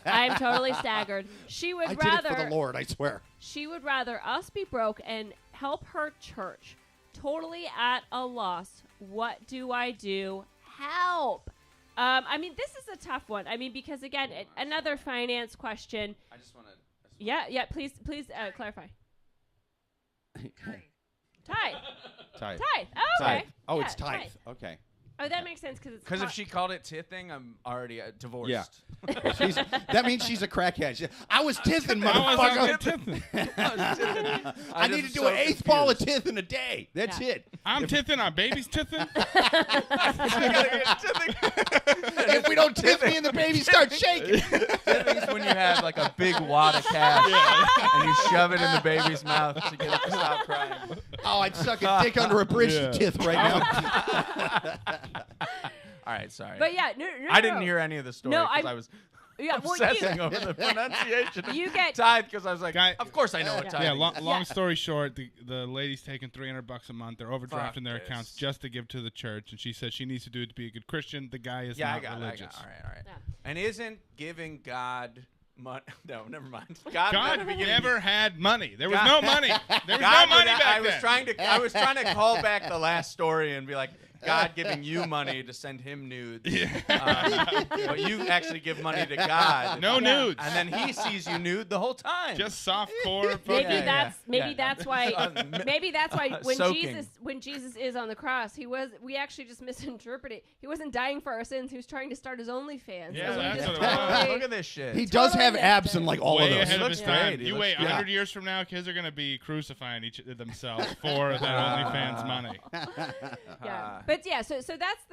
I am totally staggered. She would I rather did it for the Lord, I swear. She would rather us be broke and help her church. Totally at a loss. What do I do? Help. I mean, this is a tough one. I mean, because again, another finance question. I just want to. Yeah. Please, clarify. Tithe. Tithe. Oh, okay. Tithe. Oh, Yeah, it's tithe. Okay. Oh, that makes sense Because if she called it tithing, I'm already divorced. Yeah. That means she's a crackhead. I was tithing, I was motherfucker. tithing. I need to do an eighth ball of tithing a day. That's it. I'm tithing. Our baby's tithing. If we don't tith me and the baby starts shaking. Tithing is when you have like a big wad of cash and you shove it in the baby's mouth to get it to stop crying. Oh, I'd suck a dick under a bridge to tith right now. All right, sorry. But yeah, no. I didn't hear any of the story because I was obsessing over the pronunciation of tithe because I was like, of course I know what tithe is. Long story short, the lady's taking $300 a month. They're overdrafting their accounts just to give to the church, and she says she needs to do it to be a good Christian. The guy is not religious. All right. Yeah. And isn't giving God money? No, never mind. God never had money. There was no money. There was no money back then. I was trying to call back the last story and be like, God giving you money to send him nudes. But you actually give money to God. No nudes. And then he sees you nude the whole time. Just soft core. Maybe that's why Soaking. when Jesus is on the cross, we actually just misinterpreted. He wasn't dying for our sins. He was trying to start his OnlyFans. Yeah, so that's what it was. Look at this shit. He does have abs in like all of Way those. ahead of his time. great. You wait 100 years from now, kids are going to be crucifying themselves for their OnlyFans money. Yeah. But yeah, so that's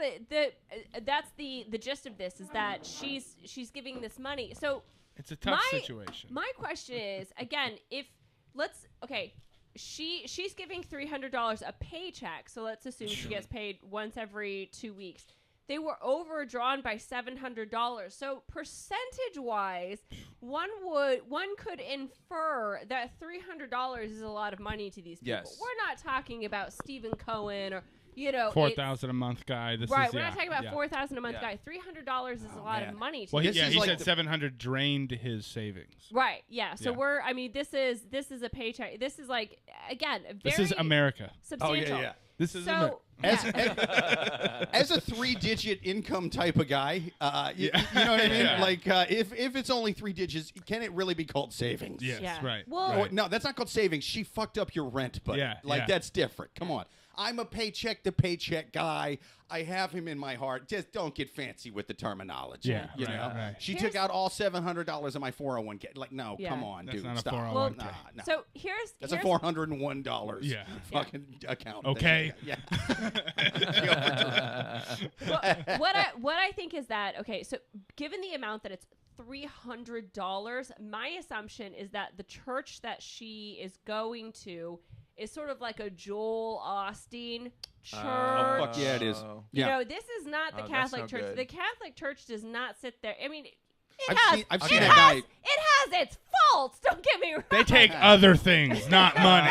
the gist of this is that she's giving this money. So it's a tough situation. My question is, again, she's giving $300 a paycheck. So let's assume she gets paid once every 2 weeks. They were overdrawn by $700. So percentage-wise, one could infer that $300 is a lot of money to these people. Yes. We're not talking about Stephen Cohen or $4,000 a month guy. We're not talking about $4,000 a month guy. $300 is a lot of money. To he said $700 drained his savings. Right. Yeah. So this is a paycheck. This is like again this is America. Substantial. Oh yeah. This is America. As a 3-digit income type of guy, you know what I mean? Yeah. Like, if it's only 3 digits, can it really be called savings? Yes, right. Well, Or, no, that's not called savings. She fucked up your rent, buddy. That's different. Come on. I'm a paycheck to paycheck guy. I have him in my heart. Just don't get fancy with the terminology. Yeah, you know. Right. She took out all $700 of my 401k. Like, no, come on, that's dude, not stop. a 401k. Well, no. So that's a $401 fucking account. Okay. Yeah. What I think is that so given the amount that it's $300, my assumption is that the church that she is going to is sort of like a Joel Osteen church. Oh, fuck yeah, it is. You know, this is not the Catholic Church. good. The Catholic Church does not sit there. I mean, I've seen that guy. It has its faults. Don't get me wrong. They take other things, not money.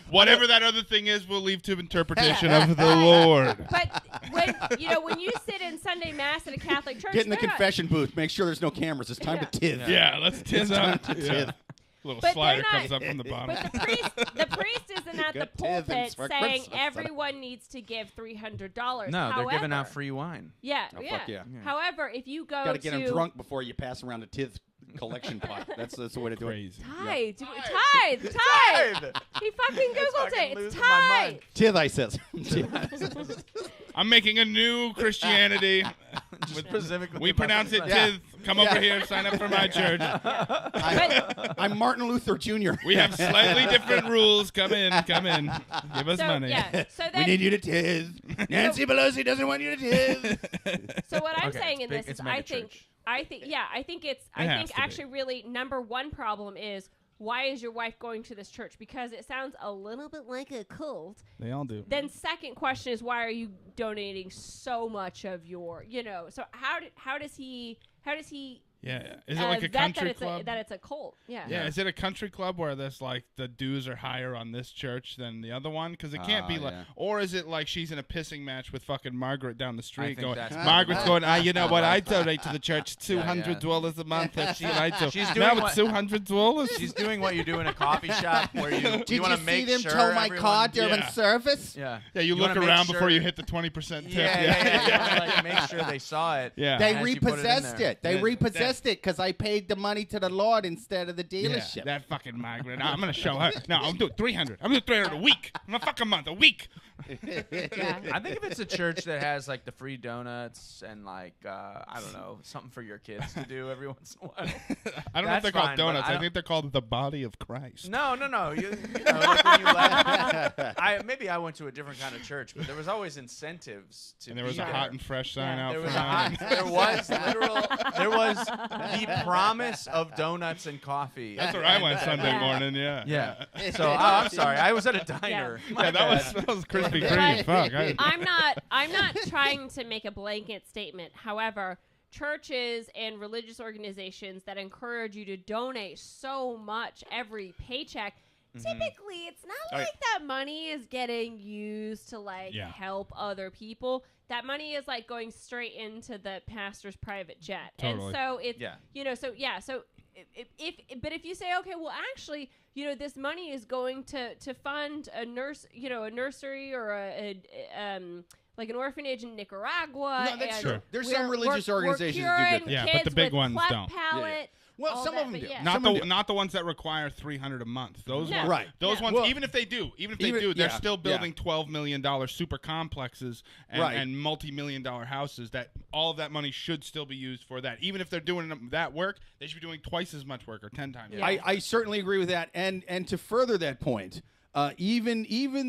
Whatever that other thing is, we'll leave to interpretation of the Lord. But when you sit in Sunday Mass at a Catholic church, Get in the confession booth. Make sure there's no cameras. It's time to tithe. Yeah, let's tithe up. Little slider comes up from the bottom. But the priest isn't at the pulpit saying everyone needs to give $300. No, they're giving out free wine. Yeah, fuck yeah. However, if you go got to get them drunk before you pass around the tithe collection pot. That's the way to do it. Crazy. Tithe. Tithe. He fucking Googled it. It's tithe. Tithe, I says. I'm making a new Christianity. Specifically We pronounce it Yeah. tithe. Come over here, sign up for my church. I'm Martin Luther Jr. We have slightly different rules. Come in. Give us money. Yeah. So We then, need you to tithe. Nancy Pelosi doesn't want you to tithe. so what I'm Okay, saying in it's big- this it's is, mega I think church. I think has to be. actually really number one problem is, why is your wife going to this church? Because it sounds a little bit like a cult. They all do. Then second question is, why are you donating so much of your, so how does he Yeah. Is it like a country club? that it's a cult? Yeah. Yeah, is it a country club where there's like the dues are higher on this church than the other one? Because it can't be like, yeah. or is it like she's in a pissing match with fucking Margaret down the street think going, that's Margaret's going, you know what, I donate to the church $200 a month. That's what I do. She's now doing it's $200. She's doing what you do in a coffee shop where you want to make sure during service? Yeah. Yeah, you look wanna make around sure- before you hit the 20% tip. Yeah. You want to like make sure they saw it. Yeah. They As you put it in repossessed there. it. They Yeah, repossessed it because I paid the money to the Lord instead of the Yeah, dealership. that fucking Margaret. I'm going to show her. No, I'm doing 300. I'm doing 300 a week. I'm a fucking month, a week. Yeah. I think if it's a church that has like the free donuts and like I don't know, something for your kids to do every once in a while. I don't know if That's they're called fine, but donuts. I I don't- think they're called the body of Christ. No. You know, like when you left, maybe I went to a different kind of church, but there was always incentives to. And there was be a there. hot and fresh sign out There was front. there was the promise of donuts and coffee. That's where I went Sunday Yeah. morning. Yeah. Yeah. So I'm sorry, I was at a diner. My Yeah, bad. that was Krispy But Kreme. Fuck. I'm not trying to make a blanket statement. However, churches and religious organizations that encourage you to donate so much every paycheck, typically it's not like that money is getting used to like Yeah. help other people. That money is like going straight into the pastor's private jet. Totally. And so it's Yeah. so if you say, okay, well actually, this money is going to fund a nursery or like an orphanage in Nicaragua. No, that's and true. There's we're- some religious we're organizations that do curing good things. Yeah, but kids the big with ones cleft don't. palate, Well, all some that, of them but do. yeah. Not Someone the do. not the ones that require $300 a month. Those No. ones, Right. Those Yeah. ones. Well, even if they do, they're yeah, still building yeah. $12 million super complexes and, Right. and multi-million-dollar houses. That all of that money should still be used for that. Even if they're doing that work, they should be doing twice as much work or 10 times. Yeah. I certainly agree with that. And to further that point, even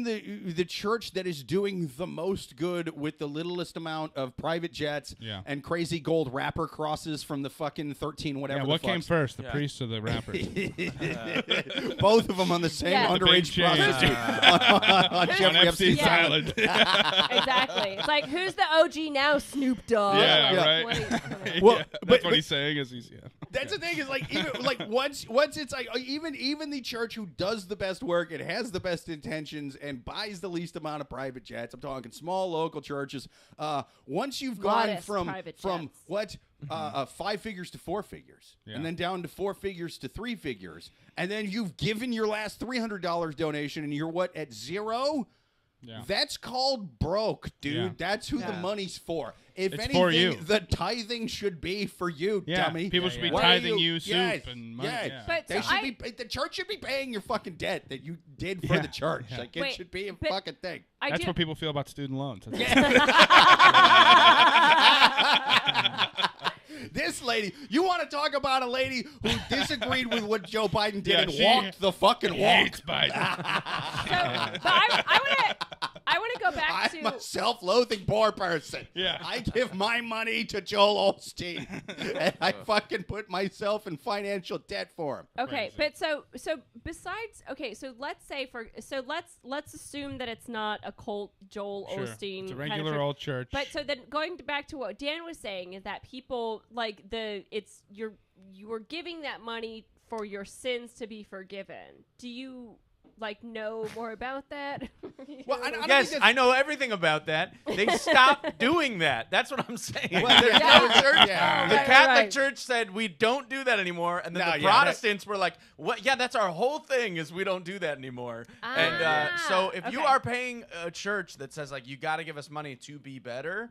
the church that is doing the most good with the littlest amount of private jets Yeah. and crazy gold wrapper crosses from the fucking 13 whatever. Yeah, the what came fucks. first, the Yeah. priest or the rapper? Both of them on the same Yeah. The big underage chain. prostitute on On Jeffrey Epstein's Epstein's Yeah. Island. Exactly. It's like, who's the OG now, Snoop Dogg? Yeah, Like, right. what are you- Well, Yeah, but- that's what but- he's saying. Is he's That's the thing is like even like once it's like even the church who does the best work and has the best intentions and buys the least amount of private jets. I'm talking small local churches. Once you've gone Modest from private jets. what 5 figures to 4 figures, Yeah. and then down to 4 figures to 3 figures, and then you've given your last $300 donation, and you're what at 0. Yeah. That's called broke, dude. Yeah. That's who the Yeah. money's for. If It's anything, for you. the tithing should be for you, Yeah, dummy. people should be Why are tithing you soup yes, and money. yes. Yeah. But They so should be. The church should be paying your fucking debt that you did for Yeah, the church. yeah. Like it Wait, should be a but- fucking thing. That's do- what people feel about student loans. This lady, you want to talk about a lady who disagreed with what Joe Biden did Yeah, and she walked the fucking walk? Hates Biden. But I want to go back I'm a to self-loathing poor person. Yeah. I give my money to Joel Osteen, and I fucking put myself in financial debt for him. okay, Crazy. but so besides so let's assume that it's not a cult Joel Sure. Osteen It's a kind of regular church. old church. But so then going back to what Dan was saying is that people like you were giving that money for your sins to be forgiven. Do you like know more about that? Well, I don't Yes, think I know everything about that. They stopped doing that. That's what I'm saying. Well, There's yeah. no church. Yeah. The Right, Catholic right. Church said we don't do that anymore, and then No, the yeah, Protestants were like, "What? Yeah, that's our whole thing is we don't do that anymore." And so if you okay. are paying a church that says like you got to give us money to be better,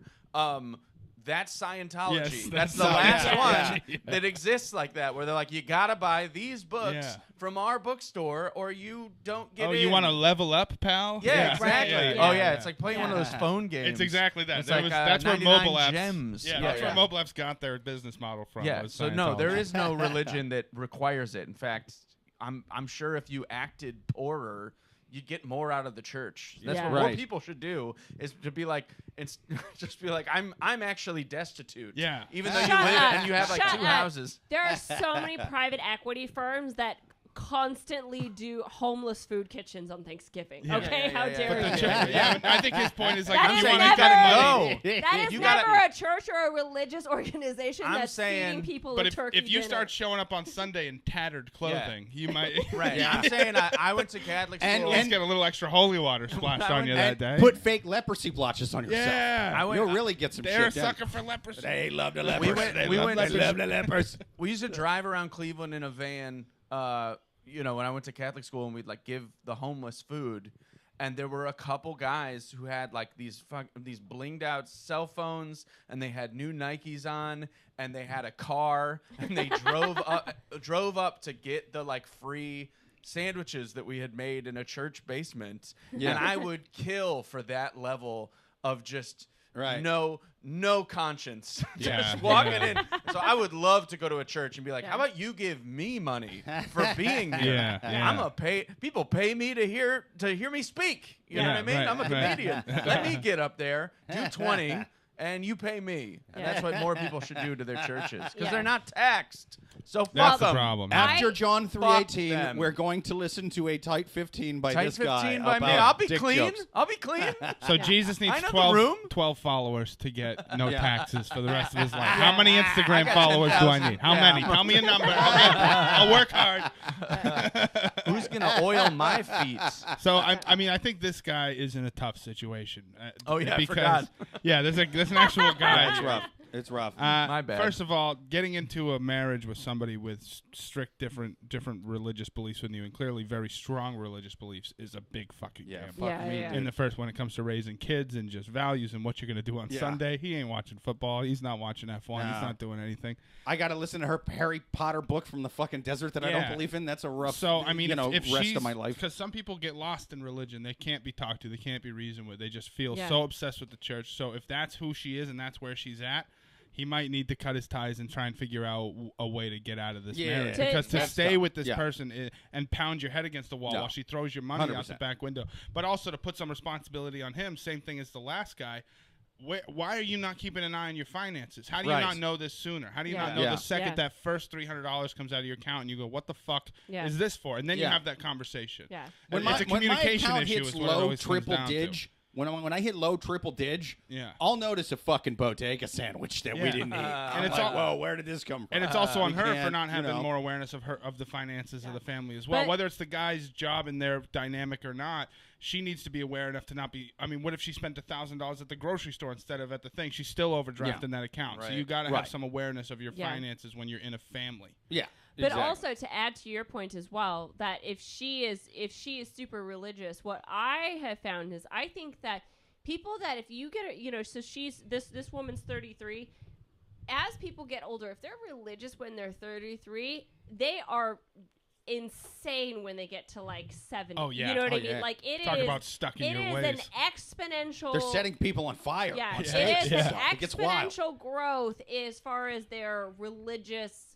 That's Scientology. Yes, that's the so- last yeah. one Yeah. that exists like that, where they're like, you gotta buy these books Yeah. from our bookstore, or you don't get Oh, in. you want to level up, pal? Yeah, exactly. Right. Oh Yeah. yeah, it's like playing one of those phone games. It's exactly that. It's There like, was- that's where 99 mobile apps. gems. Yeah, Yeah, that's yeah. where mobile apps got their business model from. Yeah. was So no, there Scientology. is no religion that requires it. In fact, I'm sure if you acted poorer, you'd get more out of the church. That's Yeah. what more Right. people should do, is to be like, it's just be like, I'm actually destitute. Yeah. Even though you Shut live up. and you have like Shut 2 up. houses. There are so many private equity firms that constantly do homeless food kitchens on Thanksgiving. Yeah. Okay, Yeah, how yeah, dare yeah, you? yeah, Yeah, I think his point is like, That you is want never- to get money. That is You never gotta- a church or a religious organization I'm that's saying- feeding people But a turkey if you dinner. start showing up on Sunday in tattered clothing, you might Right. I'm saying I went to Catholic And- school. Let's get a little extra holy water splashed on you that day. Put fake leprosy blotches on yourself. Yeah. I went- You'll really get some They're a shit done. sucker for leprosy. They love the We lepers. went- They we love went the to- love the lepers. We used to drive around Cleveland in a van, when I went to Catholic school, and we'd like give the homeless food. And there were a couple guys who had like these blinged out cell phones, and they had new Nikes on, and they had a car, and they drove up to get the like free sandwiches that we had made in a church basement. Yeah. And I would kill for that level of just Right. no conscience. Yeah, Just walking yeah. in. So I would love to go to a church and be like, Yeah. how about you give me money for being here? Yeah, yeah. I'm a people pay me to hear me speak. You know Yeah, what I mean? right, I'm a right. comedian. Let me get up there, do 20, and you pay me. And Yeah. that's what more people should do to their churches, because Yeah. they're not taxed. So fuck That's the them. problem. After John Fuck 3:18, them. we're going to listen to a tight 15 by Tight this guy. 15 by me. about I'll be dick clean. jokes. I'll be clean. So Jesus needs I know the 12, room. 12 followers to get no Yeah. taxes for the rest of his life. How many Instagram got followers do I 10,000. need? How Yeah. many? Tell me a number. I'll work hard. Who's gonna oil my feet? So I think this guy is in a tough situation. Oh, yeah, I because forgot. yeah, there's an actual guy. It's rough. It's rough. My bad. First of all, getting into a marriage with somebody with strict different religious beliefs than you, and clearly very strong religious beliefs, is a big fucking Yeah, gamble. fuck Yeah, me. yeah. dude. In the first, when it comes to raising kids and just values and what you're going to do on Yeah. Sunday, he ain't watching football. He's not watching F1. He's No. not doing anything. I got to listen to her Harry Potter book from the fucking desert that I don't Yeah. believe in. That's a rough, So I mean, if rest she's, of my life. because some people get lost in religion, they can't be talked to, they can't be reasoned with. They just feel Yeah. so obsessed with the church. So if that's who she is and that's where she's at, he might need to cut his ties and try and figure out a way to get out of this Yeah. marriage. To- Because to to- stay with this Yeah. person and pound your head against the wall No. while she throws your money out the 100%. back window, but also to put some responsibility on him. Same thing as the last guy. Why are you not keeping an eye on your finances? How do you Right. not know this sooner? How do you Yeah. not know Yeah. the second Yeah. that first $300 comes out of your account and you go, what the fuck Yeah. is this for? And then you Yeah. have that conversation. Yeah. When It's a when communication account issue hits is what it low always comes triple down to. dig, when I hit low triple dig, Yeah. I'll notice a fucking bodega sandwich that we Yeah. didn't eat. And I'm it's like, all- whoa, where did this come from? And it's also on we her for can't, not you having know. more awareness of the finances Yeah. of the family as well. But- Whether it's the guy's job and their dynamic or not, she needs to be aware enough to not be. I mean, what if she spent $1,000 at the grocery store instead of at the thing? She's still overdrafting that account. So Right. you got to Right. have some awareness of your Yeah. finances when you're in a family. Yeah. But exactly. also to add to your point as well, that if she is super religious, what I have found is I think that people that if you get so she's this woman's 33. As people get older, if they're religious when they're 33, they are insane when they get to like 70. Oh, yeah. You know what Oh, I mean? yeah. Like it Talk is- about stuck in it your is ways. an exponential. They're setting people on fire. Yeah, on it stage. is Yeah. an It gets wild. exponential growth as far as their religious,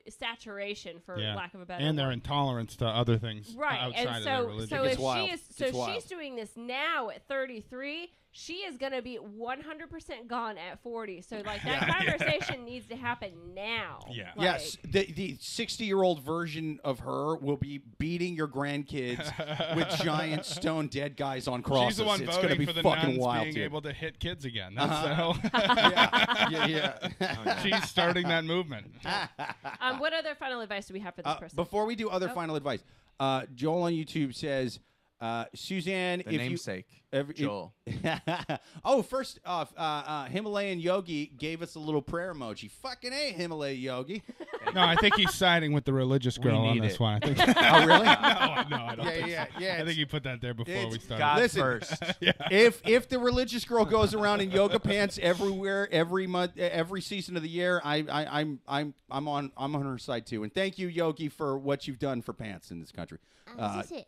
saturation, for Yeah. lack of a better And word. their intolerance to other things Right, outside and of their so religion. so It's if wild. she is It's so wild. she's doing this now at 33, she is going to be 100% gone at 40. So like that conversation needs to happen now. Yeah. Like, Yes, the 60-year-old version of her will be beating your grandkids with giant stone dead guys on crosses. She's the one It's going to voting be for the fucking nuns wild, being dude. able to hit kids again. That's yeah. She's starting that movement. What other final advice do we have for this person? Before we do other Oh. final advice, Joel on YouTube says, Suzanne, The if namesake, you Joel. First off, Himalayan Yogi gave us a little prayer emoji. Fucking A, Himalayan Yogi. No, I think he's siding with the religious girl on need this it. one. I think. Oh, really? No, I don't think so. Yeah. I think he put that there before we started. God Listen, first. If the religious girl goes around in yoga pants everywhere, every month, every season of the year, I'm on her side too. And thank you, Yogi, for what you've done for pants in this country.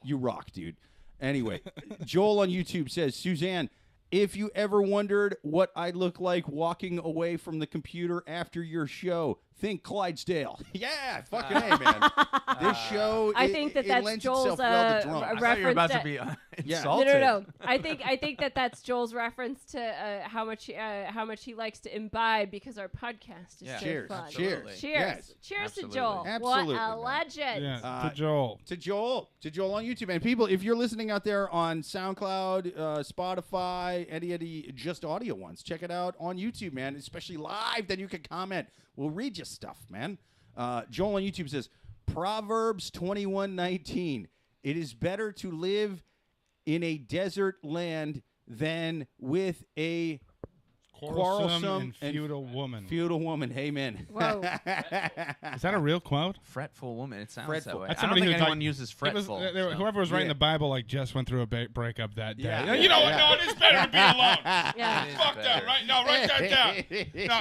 You rock, dude. Anyway, Joel on YouTube says, Suzanne, if you ever wondered what I look like walking away from the computer after your show, think Clydesdale. Yeah, fucking A, man. This show, I think that's lends Joel's itself well to drunk. I thought you were reference about to to- be Yeah. insulted. No. I think that's Joel's reference to how much he likes to imbibe because our podcast is Yeah. so Cheers. fun. Absolutely. Cheers. Yes. Cheers Absolutely. to Joel. Absolutely, What a man. legend. Yeah, to Joel. To Joel on YouTube. And people, if you're listening out there on SoundCloud, Spotify, any of the just audio ones, check it out on YouTube, man. Especially live, then you can comment. We'll read you stuff, man. Joel on YouTube says, Proverbs 21:19. It is better to live in a desert land than with a Quarrelsome and feudal woman. feudal woman. Amen. Whoa. Is that a real quote? Fretful woman. It sounds Fretful. that way. That's I don't somebody think who anyone like- uses It was- fretful. whoever was writing Yeah. the Bible just went through a breakup that day. Yeah. You know what? Yeah. No, it is better to be alone. Yeah. It is Fuck that, better. right? No, write that down.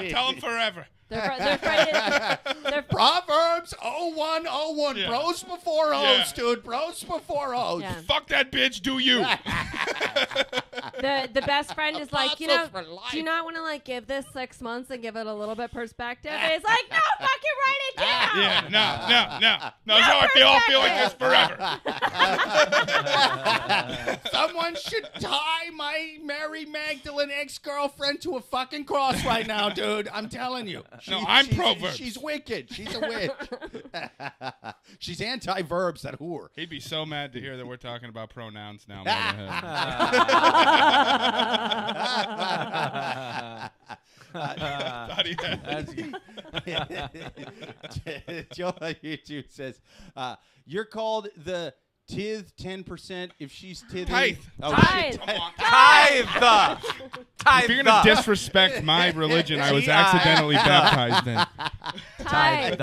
No, tell him forever. They're frightened. They're Proverbs 01:01. Yeah. Bros before Yeah. O's, dude. Bros before O's. Yeah. Fuck that bitch, do you? the best friend is like, you know, Apostles for life. do you not want to like give this 6 months and give it a little bit perspective? And it's like, no, fucking write it down. Yeah, no. That's how I feel. I'll feel like this forever. Someone should tie my Mary Magdalene ex-girlfriend to a fucking cross right now, dude. I'm telling you. No, I'm she's- Proverbs. She's wicked. She's a witch. She's anti-verbs, that whore. He'd be so mad to hear that we're talking about pronouns now. More than him. Thought he had- That's good. Joel on YouTube says, you're called the tithe 10% if she's tithing. Tithe. Oh, Tithe. Come on. Tithe. If you're going to disrespect my religion, I was accidentally baptized in. Tithe.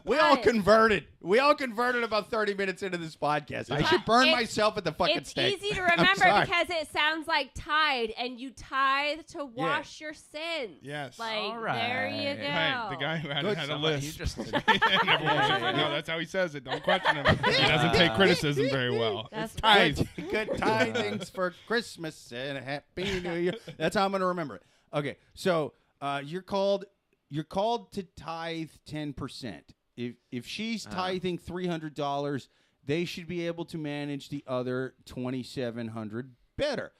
We all Tithe. converted. We all converted about 30 minutes into this podcast. I should burn It's- myself at the fucking It's stake. easy to I'm remember sorry. because it sounds like tithe, and you tithe to wash your sins. Yes. Like, All right. there you go. Hey, the guy who had a Somebody- list. you just- No, that's how he says it. Don't question him. He doesn't take criticism very well. That's It's tithe. Good tidings for Christmas and a happy New Year. That's how I'm going to remember it. Okay, so you're called to tithe 10%. If she's tithing $300, they should be able to manage the other $2,700 better.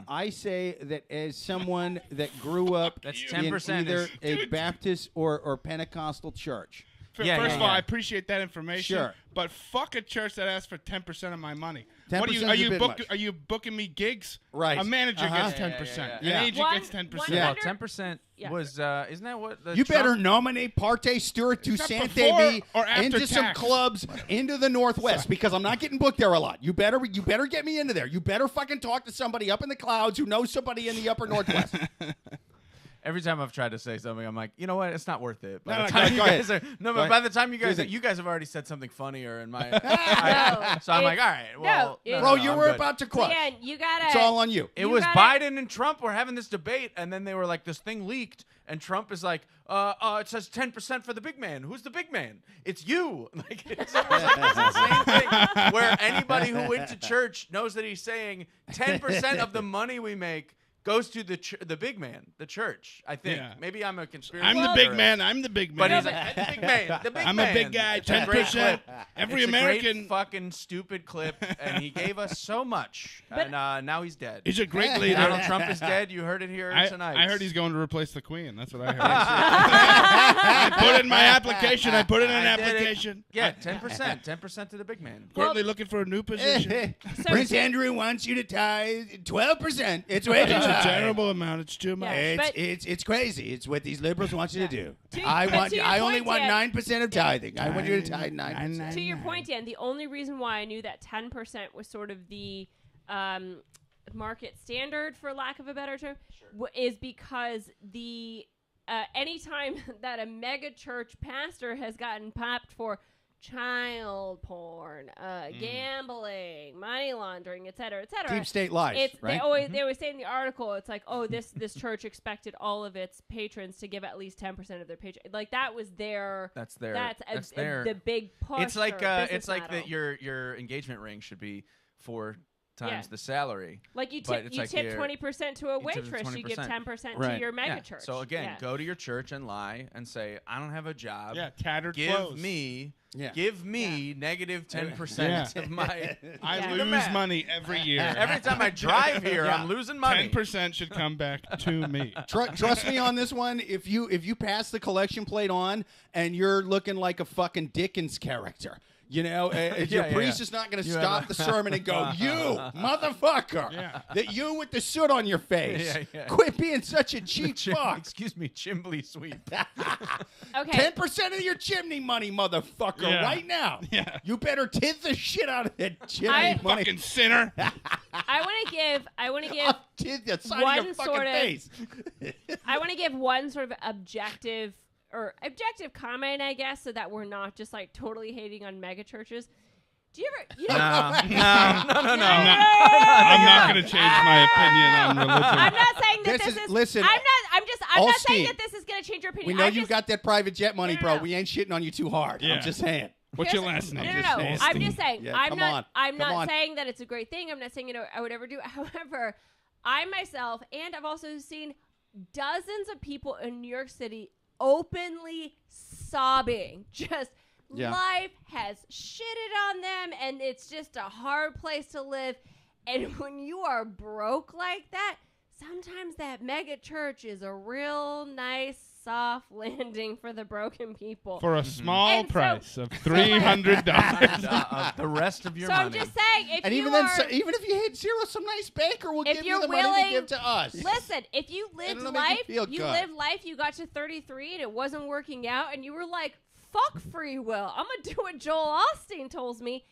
I say that as someone that grew up That's in 10% either is- a Baptist or Pentecostal church. Yeah, First yeah, of all, yeah. I appreciate that information. Sure. But fuck a church that asks for 10% of my money. 10% What is are a you bit much. Are you booking me gigs? Right. A manager gets Yeah, 10%. yeah, yeah. An agent One- gets 10%. one- Well, 100 10% Yeah. was, isn't that what the You better Trump- nominate Parte Stewart to Is that Santa before Fe or after into some tax? clubs into the Northwest because I'm not getting booked there a lot. You better get me into there. You better fucking talk to somebody up in the clouds who knows somebody in the upper Northwest. Every time I've tried to say something, I'm like, you know what? It's not worth it. By No, the no, time go you ahead. guys are, no, Go but ahead. by the time you guys Do you you guys have already said something funnier in my. No, so I'm it- like, all right, well, it- Bro, no, you I'm were good. about to crush. Dan, you gotta. It's all on you. It You was gotta- Biden and Trump were having this debate, and then they were like, this thing leaked, and Trump is like, it says 10% for the big man. Who's the big man? It's you. Like, it's almost like this insane thing where anybody who went to church knows that he's saying 10% of the money we make goes to the big man, the church. I think Yeah. maybe I'm a conspiracy. I'm the Well- big theorist. man. I'm the big man. But he's like, the big man, the big I'm man. a big guy. It's a great 10%. clip. Every It's a American great fucking stupid clip, and he gave us so much, But- and now he's dead. He's a great leader. Donald Trump is dead. You heard it here tonight. I heard he's going to replace the Queen. That's what I heard. I put in my application. I put in an I did it. application. Yeah, 10%. 10% to the big man. Currently looking for a new position. Prince Andrew wants you to tithe 12%. It's way too It's a high. terrible amount. It's too much. Yeah. But- It's crazy. It's what these liberals want you to do. To- I but to your only point, want Dan- 9% of tithing. I want you to tithe 9%. To your point, Dan, the only reason why I knew that 10% was sort of the market standard, for lack of a better term, is because the anytime that a mega church pastor has gotten popped for child porn, gambling, money laundering, et cetera, deep state lies, right? They always say in the article, it's like, oh, this church expected all of its patrons to give at least 10% of their paycheck. Like that was their. That's the big push. It's like model. that your engagement ring should be 4 times the salary. Like you tip 20% to a waitress, you give 10% to your mega church. So again, go to your church and lie and say, I don't have a job. Yeah, tattered give clothes. Give me negative 10% of my. I lose money every year. Every time I drive here, I'm losing money. 10% should come back to me. Trust me on this one. If you pass the collection plate on and you're looking like a fucking Dickens character. You know, your priest is not going to stop the sermon and go, you motherfucker, that you with the soot on your face. Quit being such a cheap fuck. Excuse me, chimbley sweep. Okay. 10% of your chimney money, motherfucker, right now. Yeah. You better tithe the shit out of that chimney money. Fucking sinner. I want to give tithe the side one of your fucking sort of face. I want to give one sort of objective comment, I guess, so that we're not just like totally hating on mega churches. Do you ever? No. I'm not going to change my opinion on religion. I'm not saying that this is. Listen, I'm not saying that this is going to change your opinion. We know you've got that private jet money, bro. We ain't shitting on you too hard. Yeah. I'm just saying. What's your last name? No. I'm just saying. Yeah, I'm not saying that it's a great thing. I'm not saying I would ever do it. However, I myself, and I've also seen dozens of people in New York City openly sobbing, just life has shitted on them and it's just a hard place to live. And when you are broke like that, sometimes that mega church is a real nice soft landing for the broken people for a small price of $300 of the rest of your money. I'm just saying, even if you hit zero, some nice baker will give you the money to give to us. Listen, if you lived life, you got to 33 and it wasn't working out, and you were like, "Fuck free will, I'm gonna do what Joel Osteen tells me."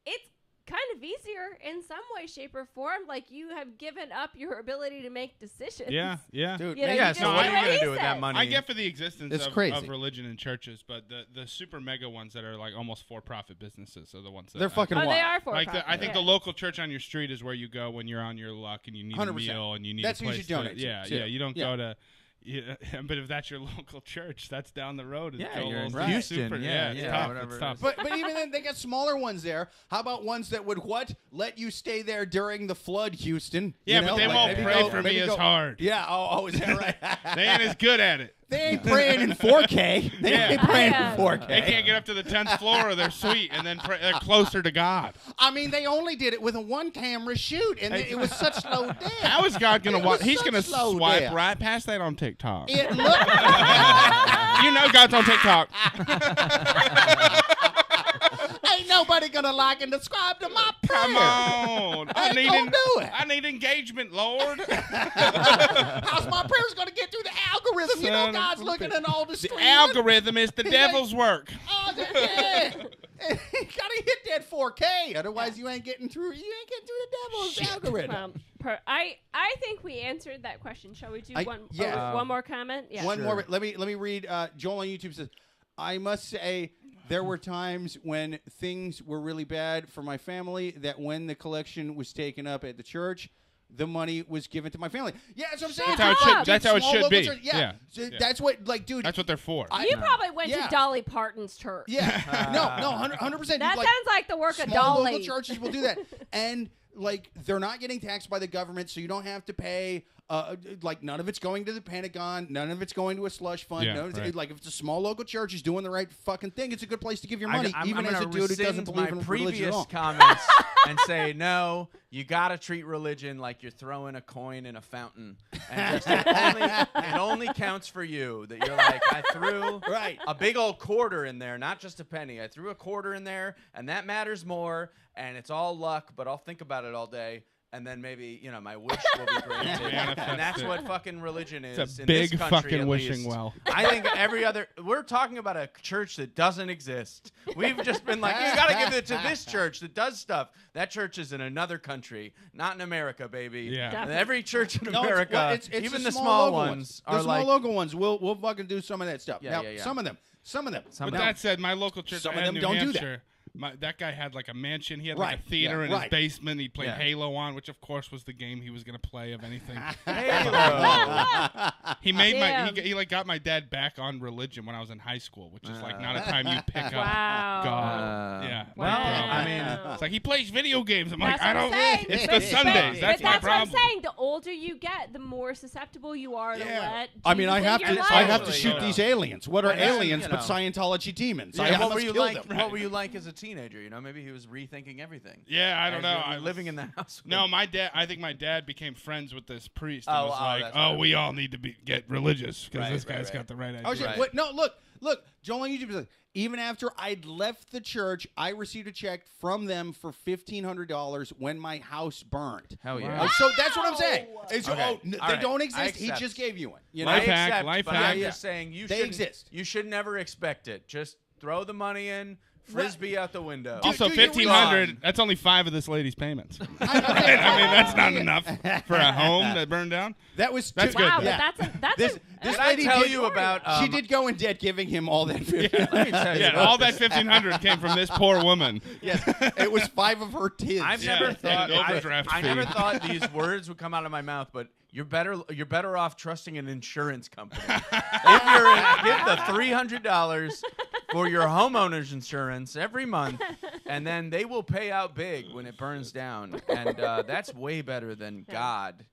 It's kind of easier in some way, shape, or form. Like you have given up your ability to make decisions. Yeah. Dude. So what are you gonna do with that money? I get for the existence of religion in churches, but the super mega ones that are like almost for-profit businesses are the ones that they're fucking wild. They are for-profit. I think the local church on your street is where you go when you're on your luck and you need 100%. A meal and you need a place who you should donate to. You don't go to. Yeah, but if that's your local church, that's down the road. You're in Houston. Super, It's tough. But even then, they got smaller ones there. How about ones that would let you stay there during the flood, Houston? Yeah, but they won't pray for me as hard. Yeah. Oh, is that right? They ain't as good at it. They ain't praying in 4K. They ain't praying in 4K. They can't get up to the 10th floor of their suite and then they're closer to God. I mean, they only did it with a one-camera shoot, and it was such slow down. How is God going to watch? He's going to swipe right past that on TikTok. It looked you know God's on TikTok. Ain't nobody going to like and subscribe to my prayer. Come on. I need engagement, Lord. How's my prayers going to get through the algorithm? You know God's looking at all the streams. The algorithm is the devil's work. Oh, yeah. You gotta hit that 4K, otherwise you ain't getting through. You ain't getting through the devil's algorithm. I think we answered that question. Shall we do one more comment? Yeah. One more. Let me read. Joel on YouTube says, "I must say there were times when things were really bad for my family. That when the collection was taken up at the church, the money was given to my family." Yeah, that's what I'm saying. That's how it should be. Yeah. That's what, dude. That's what they're for. You probably went to Dolly Parton's church. Yeah. No, 100%. That sounds like the work of Dolly. Small local churches will do that. And, they're not getting taxed by the government, so you don't have to pay. None of it's going to the Pentagon. None of it's going to a slush fund. Yeah, right. If it's a small local church who's doing the right fucking thing, it's a good place to give your money, even as a dude who doesn't believe in religion at all. Comments and say, no, you got to treat religion like you're throwing a coin in a fountain. And just it only counts for you. That you're like, I threw a big old quarter in there, not just a penny. I threw a quarter in there, and that matters more, and it's all luck, but I'll think about it all day. and then maybe my wish will be granted. And that's what fucking religion is. It's a in big this country, fucking at wishing least. well. I think we're talking about a church that doesn't exist. We've just been like, you got to give it to this church that does stuff. That church is in another country, not in America, baby. Yeah. And every church in No, America, it's even the small small local ones, The are small like. local ones, we'll fucking do some of that stuff. Yeah, now, yeah, yeah. some of them. With Now, that said, my local church some I of had them in don't New do that. Hampshire, that guy had like a mansion. He had Right, like a theater yeah, in right. his basement. He played Yeah. Halo on, which of course was the game he was going to play of anything. Halo. He made Damn. he like got my dad back on religion when I was in high school, which is like not a time you pick up Wow. God. Yeah. Well, Wow. I mean, It's like he plays video games. I'm like, That's I what I'm don't. saying. It's But- the Sundays. but That's my that's problem. what I'm saying. The older you get, the more susceptible you are to let. I mean, I Jesus have in to. your I have to life. shoot these aliens. What are I know, aliens you but know. Scientology demons? Yeah, I what must were you kill like? them. What were you like as a teenager? Maybe he was rethinking everything. Yeah, I don't As know. you're I was living in the house. with No, him. my dad. I think my dad became friends with this priest. And Oh, was oh, like, that's oh, right. we all need to get religious because Right, this right, guy's right. got the right idea. Oh shit! Right. Wait, no, look. Joel on YouTube says, even after I'd left the church, I received a check from them for $1,500 when my house burned. Hell yeah. Wow. So that's what I'm saying. It's, Okay. All All they right. don't I exist. He accept. just gave you one. Life hack, accept, life but hack. I'm Yeah, just saying you They should exist. You should never expect it. Just throw the money in, frisbee out the window. Also, do your $1,500. That's only 5 of this lady's payments. I mean, that's not enough for a home that burned down. That was That's too, good. Wow, Yeah. but that's This Did I lady tell did- you about? she did go in debt, giving him all that. Let me tell you. Yeah, about all that this. $1,500 came from this poor woman. Yes, it was 5 of her kids. I've Yeah, never and thought. overdraft I never fee. thought these words would come out of my mouth, but you're better off trusting an insurance company. Give the $300 for your homeowner's insurance every month, and then they will pay out big when it burns down, and that's way better than God.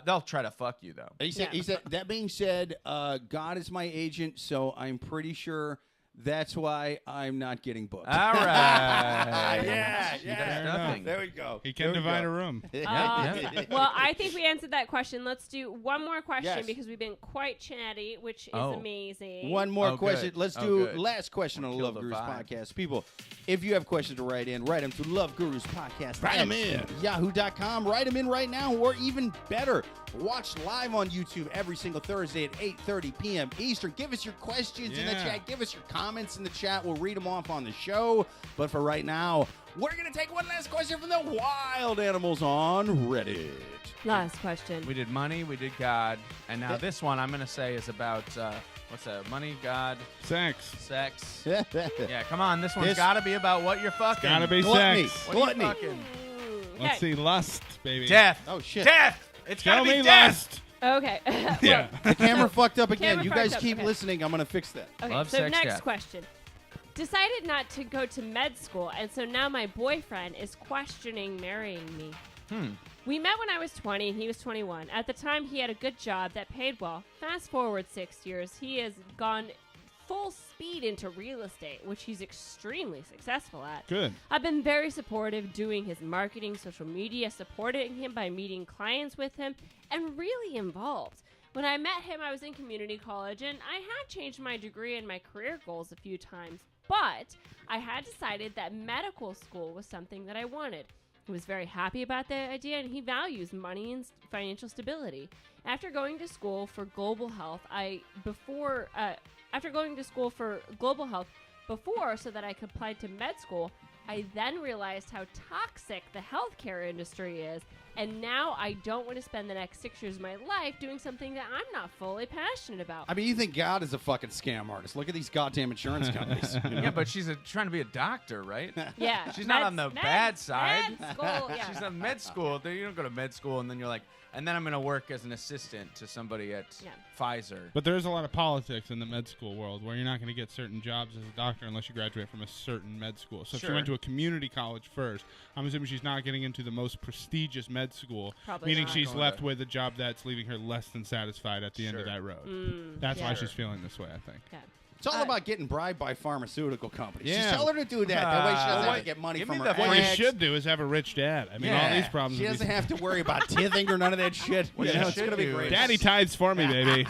They'll try to fuck you though. He said, that being said, God is my agent, so I'm pretty sure that's why I'm not getting booked. All right. Yeah. Fair Nothing. There we go. He can divide a room. Well, I think we answered that question. Let's do one more question Yes. because we've been quite chatty, which is Oh. amazing. One more Oh, question. good. Let's Oh, do good. last question on the Kill Love the Gurus vibe. podcast. People, if you have questions to write them to Love Gurus Podcast. Write 'em at in. Yahoo.com. Write them in right now, or even better, watch live on YouTube every single Thursday at 8:30 p.m. Eastern. Give us your questions in the Yeah. chat. Give us your comments in the chat. We'll read them off on the show. But for right now, we're going to take one last question from the wild animals on Reddit. Last question. We did money, we did God, and now this one I'm gonna say is about what's that? Money, God, Sex. sex. Yeah, come on, this one's This- got to be about what you're fucking. Gotta be Gluttony. sex. What are you Gluttony. fucking? Let's Okay. see. Lust, baby. Death. Oh, shit. Death. It's Tell gotta be me death. lust. Okay. Yeah. The camera fucked up again. Camera You guys fucked up. keep Okay. listening. I'm going to fix that. Okay, Love, so sex, next death. question. Decided not to go to med school, and so now my boyfriend is questioning marrying me. We met when I was 20 and he was 21. At the time, he had a good job that paid well. Fast forward 6 years, he has gone full speed into real estate, which he's extremely successful at. Good. I've been very supportive, doing his marketing, social media, supporting him by meeting clients with him, and really involved. When I met him, I was in community college, and I had changed my degree and my career goals a few times, but I had decided that medical school was something that I wanted. He was very happy about the idea, and he values money and financial stability. After going to school for global health, so that I could apply to med school, I then realized how toxic the healthcare industry is, and now I don't want to spend the next 6 years of my life doing something that I'm not fully passionate about. I mean, you think God is a fucking scam artist. Look at these goddamn insurance companies. You know? Yeah, but she's trying to be a doctor, right? Yeah, She's not on the bad side. Med school, yeah. She's in med school. You don't go to med school and then you're like, and then I'm going to work as an assistant to somebody at Yeah. Pfizer. But there's a lot of politics in the med school world where you're not going to get certain jobs as a doctor unless you graduate from a certain med school. So if she Sure. went to a community college first, I'm assuming she's not getting into the most prestigious med school, Probably meaning not. she's Going left to- with a job that's leaving her less than satisfied at the end of Sure. that road. That's why yeah. she's feeling this way, I think. Yeah. It's all about getting bribed by pharmaceutical companies. Just Yeah. tell her to do that. That way she doesn't have what- to get money give from me her the What you ex. should do is have a rich dad. I mean, all Yeah. these problems. She would be doesn't have to worry about tithing or none of that shit. What You you know, it's should going to be do great. is- Daddy tithes for me, baby.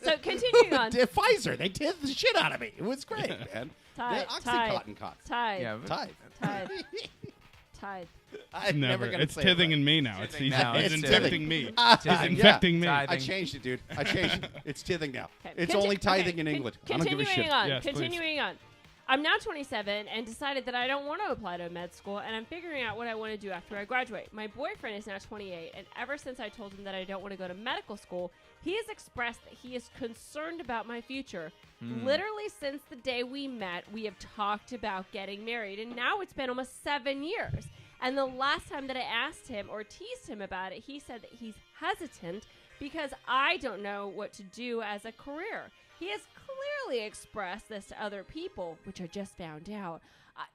So continuing on. Pfizer, they tithed the shit out of me. It was great, man. Tithe, Oxycontin cotton. Tithe. Yeah, Tithe. Tithe. tithe? I'm never gonna It's say tithing it in me now. It's Tithing he's, now. he's It's infecting tithing. me. Tithing. He's infecting me. Tithing. I changed it, dude. I changed it. It's tithing now. Okay. It's only tithing in England. I don't give a Continuing shit. on. Yes, please. Continuing on. I'm now 27 and decided that I don't want to apply to med school, and I'm figuring out what I want to do after I graduate. My boyfriend is now 28, and ever since I told him that I don't want to go to medical school, he has expressed that he is concerned about my future. Literally since the day we met, we have talked about getting married, and now it's been almost 7 years. And the last time that I asked him or teased him about it, he said that he's hesitant because I don't know what to do as a career. He has clearly expressed this to other people, which I just found out,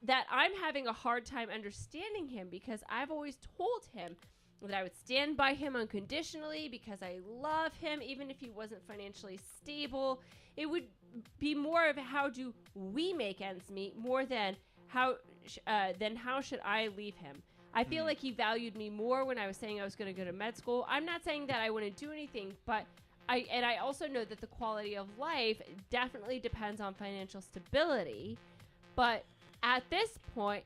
that I'm having a hard time understanding him because I've always told him that I would stand by him unconditionally because I love him, even if he wasn't financially stable. It would be more of how do we make ends meet more than how should I leave him. I feel like he valued me more when I was saying I was going to go to med school. I'm not saying that I wouldn't do anything, but I also know that the quality of life definitely depends on financial stability. But at this point,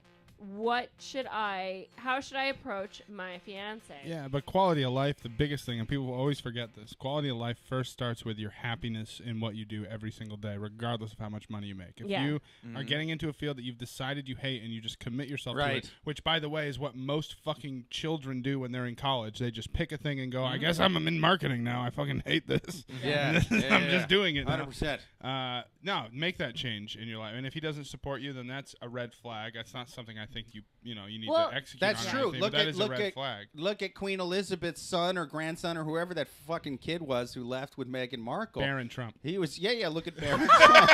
how should I approach my fiance? Yeah, but quality of life, the biggest thing, and people always forget this, quality of life first starts with your happiness in what you do every single day, regardless of how much money you make. If you are getting into a field that you've decided you hate and you just commit yourself to it, which, by the way, is what most fucking children do when they're in college. They just pick a thing and go, I guess I'm in marketing now. I fucking hate this. I'm just doing it now. 100%. No, make that change in your life. And if he doesn't support you, then that's a red flag. That's not something I think you need to execute. That's on true. anything, but that is a red flag. Look at Queen Elizabeth's son or grandson or whoever that fucking kid was who left with Meghan Markle. Baron Trump. He was, look at Baron Trump.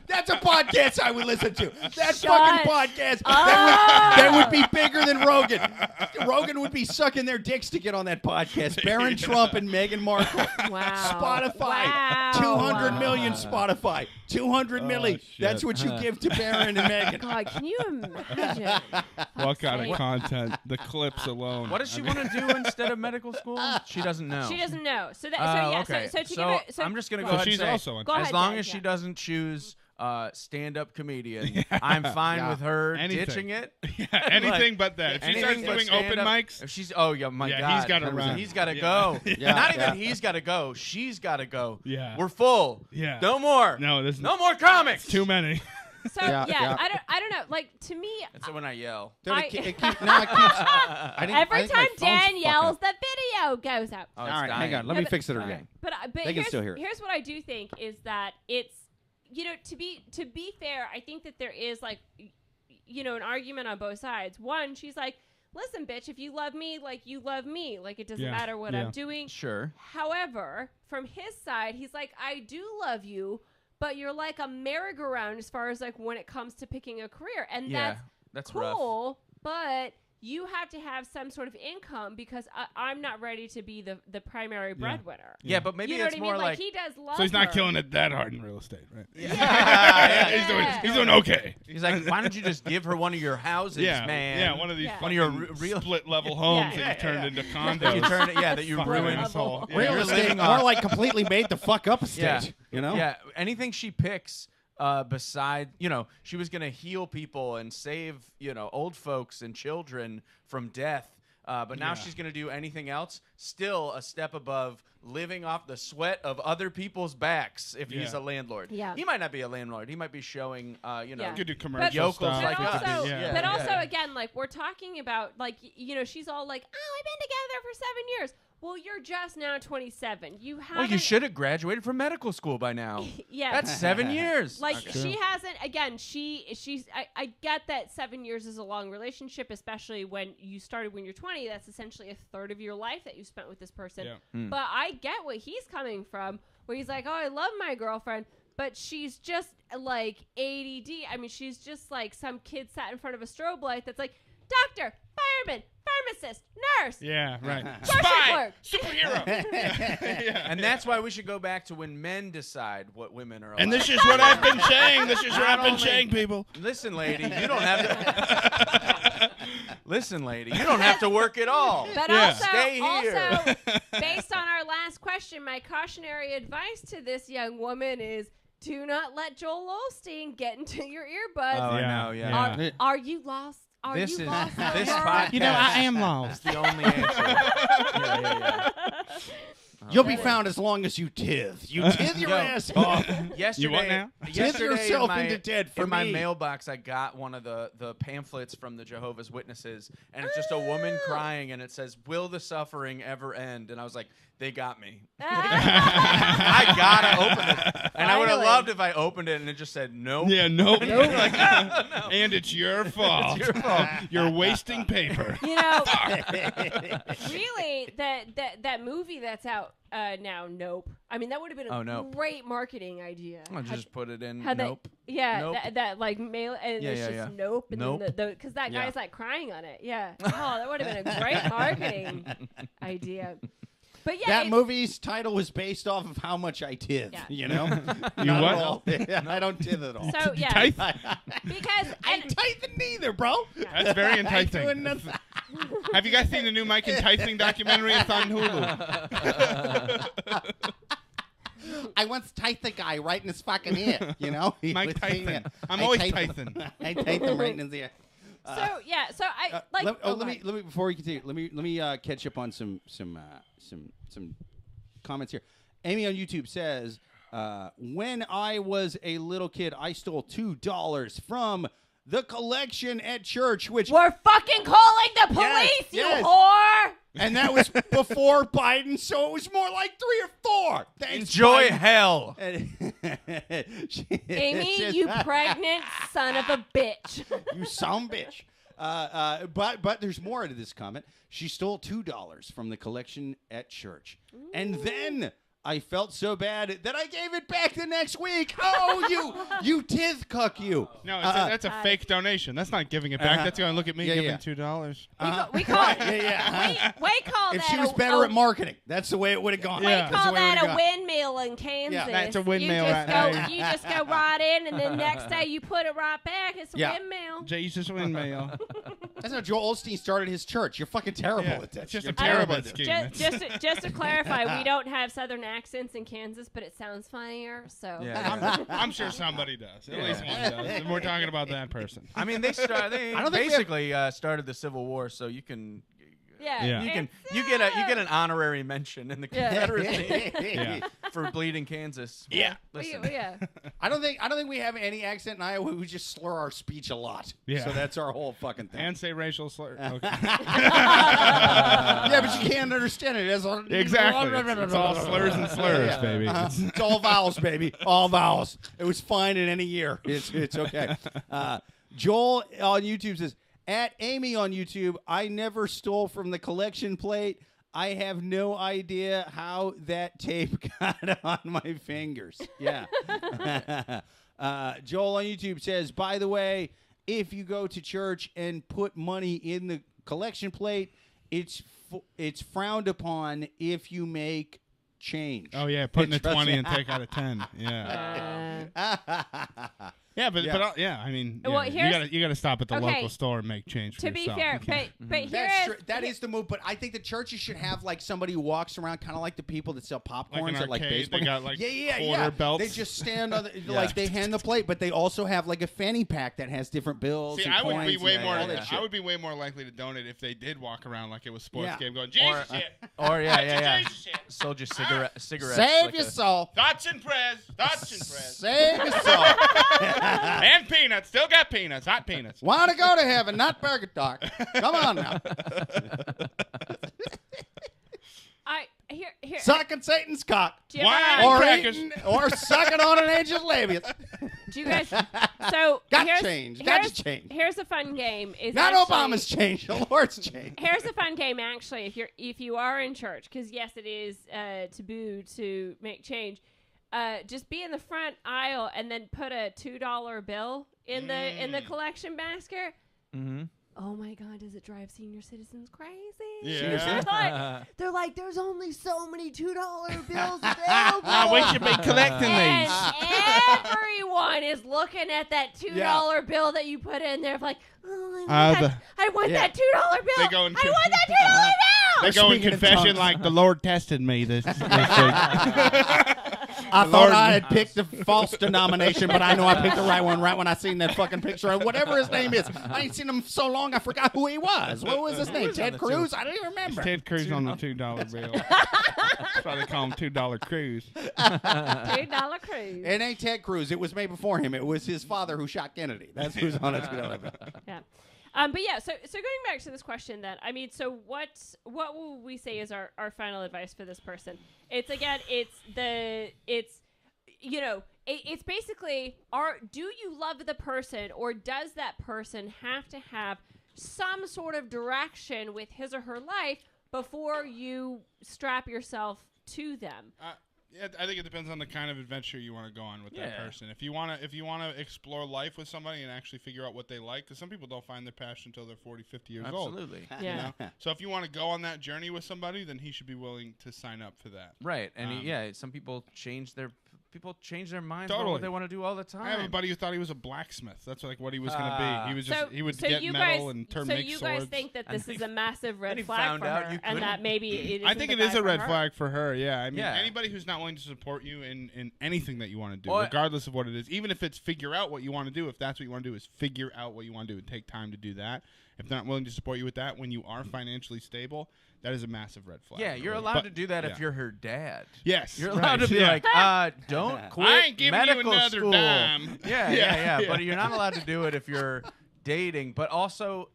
That's a podcast I would listen to. That fucking podcast. That would be bigger than Rogan. Rogan would be sucking their dicks to get on that podcast. Baron Trump and Meghan Markle. Wow. Spotify. Wow. 200 million Spotify. 200 milli. shit. That's what you give to Baron and Meghan. God, can you imagine? What kind of content? The clips alone. What does she want to do instead of medical school? She doesn't know. She doesn't know. So okay. So to give it, I'm just gonna go So ahead she's and say, also in- Go ahead, as long Dan, as she yeah. doesn't choose stand-up comedian, I'm fine with her Anything. ditching it. Anything but that. If she starts Anything but doing open stand-up. mics, If she's, oh yeah, my Yeah, God, he's gotta run. He's got to Yeah. go. Yeah. Not even Yeah. he's got to go. She's got to go. Yeah. We're full. Yeah. No more. No, this is No more comics. too many. So Yeah, yeah. I don't know. Like to me, That's when I yell. Dude, I- it keeps, I think every my time phone's Dan fucking yells, up. the video goes out. Oh, All it's right, dying. hang on. Let No, me but- fix it all again. right. But They can still hear it. here's what I do think is that it's to be fair, I think that there is like an argument on both sides. One, she's like, listen, bitch, if you love me, like you love me, like it doesn't Yeah, matter what yeah. I'm doing. Sure. However, from his side, he's like, I do love you, but you're like a merry-go-round as far as like when it comes to picking a career, and Yeah, that's rough. cool, but you have to have some sort of income because I'm not ready to be the primary breadwinner. Yeah, but maybe you know it's what I more mean? like he does love So he's not her. killing it that hard in real estate, right? Yeah. He's doing okay. he's like, why don't you just give her one of your houses, Yeah, man? yeah, one of these Yeah. One of your fucking real- split level homes Yeah. that you turned into condos. that you turn it, that you Fucking ruined. asshole. Yeah. Real You're estate, living more on- like completely made the fuck up stage. Yeah. You know? Yeah, anything she picks beside, she was going to heal people and save, old folks and children from death. But now Yeah. she's going to do anything else, still a step above living off the sweat of other people's backs if he's Yeah. a landlord. Yeah. He might not be a landlord. He might be showing, You could do commercial Yokels stuff. like but us. also, Yeah. but Yeah. also again, like we're talking about, like she's all like, "Oh, I've been together for 7 years." Well, you're just now 27. You haven't. Well, you should have graduated from medical school by now. Yeah, That's 7 years. like True. she hasn't. Again, she's. I get that 7 years is a long relationship, especially when you started when you're 20. That's essentially a third of your life that you spent with this person. Yeah. But I get what he's coming from, where he's like, "Oh, I love my girlfriend." But she's just like ADD. I mean, she's just like some kid sat in front of a strobe light that's like, doctor, fireman, pharmacist, nurse. Yeah, right. Grocery clerk. Superhero. And that's why we should go back to when men decide what women are allowed. And this is what I've been saying. This is what Not I've been only- saying, people. Listen, lady, you don't have to. Listen, lady, you don't have to work at all. But Yeah. Stay here. also, based on our last question, my cautionary advice to this young woman is do not let Joel Osteen get into your earbuds. Oh, I know, yeah. Are you lost? Are This you is lost? this Aurora? podcast. You know, I am lost. It's the only answer. yeah. You'll be found as long as you tithe. You tithe your ass off. Yesterday, You what now? Tithe yourself in my, into debt for in my me. mailbox, I got one of the pamphlets from the Jehovah's Witnesses, and it's just a woman crying, and it says, "Will the suffering ever end?" And I was like, they got me. I gotta open it, and I would have Finally. loved if I opened it and it just said nope. Yeah, nope. Like, no. And it's your fault. It's your fault. You're wasting paper. You know, really, that movie that's out now, Nope. I mean, that would have been a Nope. great marketing idea. I'll just put it in. Had Nope. Yeah, Nope. that like mail, and Yeah, it's yeah, just yeah. Nope, and Nope. then because that Yeah. guy's like crying on it. Yeah. Oh, that would have been a great marketing idea. But yeah, That it's- movie's title was based off of how much I tithe. Yeah. You know, You Not what? at all. I don't tithe at all. So yeah, Tithe? because I ain't tithing neither, bro. That's very I ain't enticing. doing nothing. Have you guys seen the new Mike Enticing documentary? It's on Hulu. I once tithed the guy right in his fucking ear. You know, He Mike was Tyson. saying, I'm I always tithed him. Tyson. I tithed him right in his ear. so yeah, so I like. let me before we continue. Let me catch up on some comments here. Amy on YouTube says, when I was a little kid, I stole $2 from the collection at church, which We're fucking calling the police, yes. you whore! and that was before Biden, so it was more like 3 or 4. Thanks, Enjoy Biden. hell. Amy, you pregnant son of a bitch. You son bitch. But there's more to this comment. She stole $2 from the collection at church. And then I felt so bad that I gave it back the next week. Oh, you tithe cuck you. No, that's a fake donation. That's not giving it back. That's going to look at me Yeah, giving yeah. $2. We call Yeah. we call If that she was better at marketing, that's the way it would have gone. We Yeah. That's call the way it that a would've gone. windmill in Kansas. That's a windmill You right just now. go, you just go right in, and then next day you put it right back. It's a Yeah. windmill. Jesus windmill. That's how Joel Osteen started his church. You're fucking terrible Yeah, at that. it's just You're a pyramid terrible. scheme. Just to clarify, we don't have Southern accents in Kansas, but it sounds funnier. So Yeah. I'm sure somebody does. At least one does. And we're talking about that person. I mean, they don't think we have- basically started the Civil War, so you can. Yeah. You get an honorary mention in the Yeah. Confederacy Yeah. for bleeding Kansas. Yeah. Listen. yeah. I don't think we have any accent in Iowa. We just slur our speech a lot. Yeah. So that's our whole fucking thing. And say racial slur. Okay. Yeah, but you can't understand it. It's all, Exactly. It's all slurs and slurs, Yeah. baby. It's all vowels, baby. All vowels. It was fine in any year. It's okay. Joel on YouTube says, at Amy on YouTube, I never stole from the collection plate. I have no idea how that tape got on my fingers. Yeah. Joel on YouTube says, by the way, if you go to church and put money in the collection plate, it's frowned upon if you make change. Oh, yeah. Putting a Trust 20 me. and take out a 10. Yeah. Yeah, but I mean, Well, you got to stop at the okay, local store and make change for To be yourself. fair, You can't- but here That's is true. That is the move, but I think the churches should have like somebody who walks around, kind of like the people that sell popcorns Like an at like arcade, baseball. they got, like, yeah. quarter belts. They just stand on the, like they hand the plate, but they also have like a fanny pack that has different bills. See, and I would be coins way and more. all that I shit. would be way more likely to donate if they did walk around like it was sports Yeah. game, going Jesus shit, Or yeah. Jesus shit. Sold you cigarettes. Save like your a- soul. Thoughts and prayers, thoughts and prayers, Save your soul. and peanuts. Still got peanuts, hot peanuts. Want to go to heaven, not purgatory. Come on now. here. Sucking Satan's cock. Do you Wine. ever, Or crackers. eating, or sucking on an angel's labia. do you guys? So Got here's, change. Got here's- to change. Here's a fun game. Is Not actually- Obama's change. The Lord's change. Here's a fun game, actually. If you are in church, because yes, it is taboo to make change. Just be in the front aisle and then put a $2 bill in the collection basket. Mm-hmm. Oh my God, does it drive senior citizens crazy? Yeah. They're like, there's only so many $2 bills available. We should be collecting and these. everyone is looking at that $2 bill that you put in there, like, oh, the- I want Yeah. that $2 bill. They go in I want that $2 bill. They go in Speaking in confession tongues. like the Lord tested me this week. I thought I had picked the false denomination, but I know I picked the right one right when I seen that fucking picture of whatever his name is. I ain't seen him so long, I forgot who he was. What was his name? Ted Cruz? I don't even remember. Ted Cruz on the $2 bill. That's why they call him $2 Cruz. $2 cruise. It ain't Ted Cruz. It was made before him. It was his father who shot Kennedy. That's who's on it. Yeah. But yeah, so going back to this question then, I mean, so what will we say is our final advice for this person? It's basically, do you love the person, or does that person have to have some sort of direction with his or her life before you strap yourself to them? Yeah, I think it depends on the kind of adventure you want to go on with that person. If you want to explore life with somebody and actually figure out what they like, because some people don't find their passion until they're 40, 50 years old. Absolutely. Yeah. You know? So if you want to go on that journey with somebody, then he should be willing to sign up for that. Right. And some people change their minds Totally. about what they want to do all the time. I have a buddy who thought he was a blacksmith. That's like what he was going to be. He was So would get metal and make swords. So you guys think that this is a massive red he flag found for out her, you and that maybe it I isn't think the it is guy a red for her? flag for her. Yeah, I mean, Yeah. anybody who's not willing to support you in anything that you want to do, Well, regardless of what it is, even if it's figure out what you want to do, if that's what you want to do, is figure out what you want to do and take time to do that. If they're not willing to support you with that when you are financially stable, that is a massive red flag. Yeah, you're allowed to do that if you're her dad. Yes, You're allowed to be like, don't quit I ain't giving you medical another school. dime. Yeah. But you're not allowed to do it if you're dating. But also,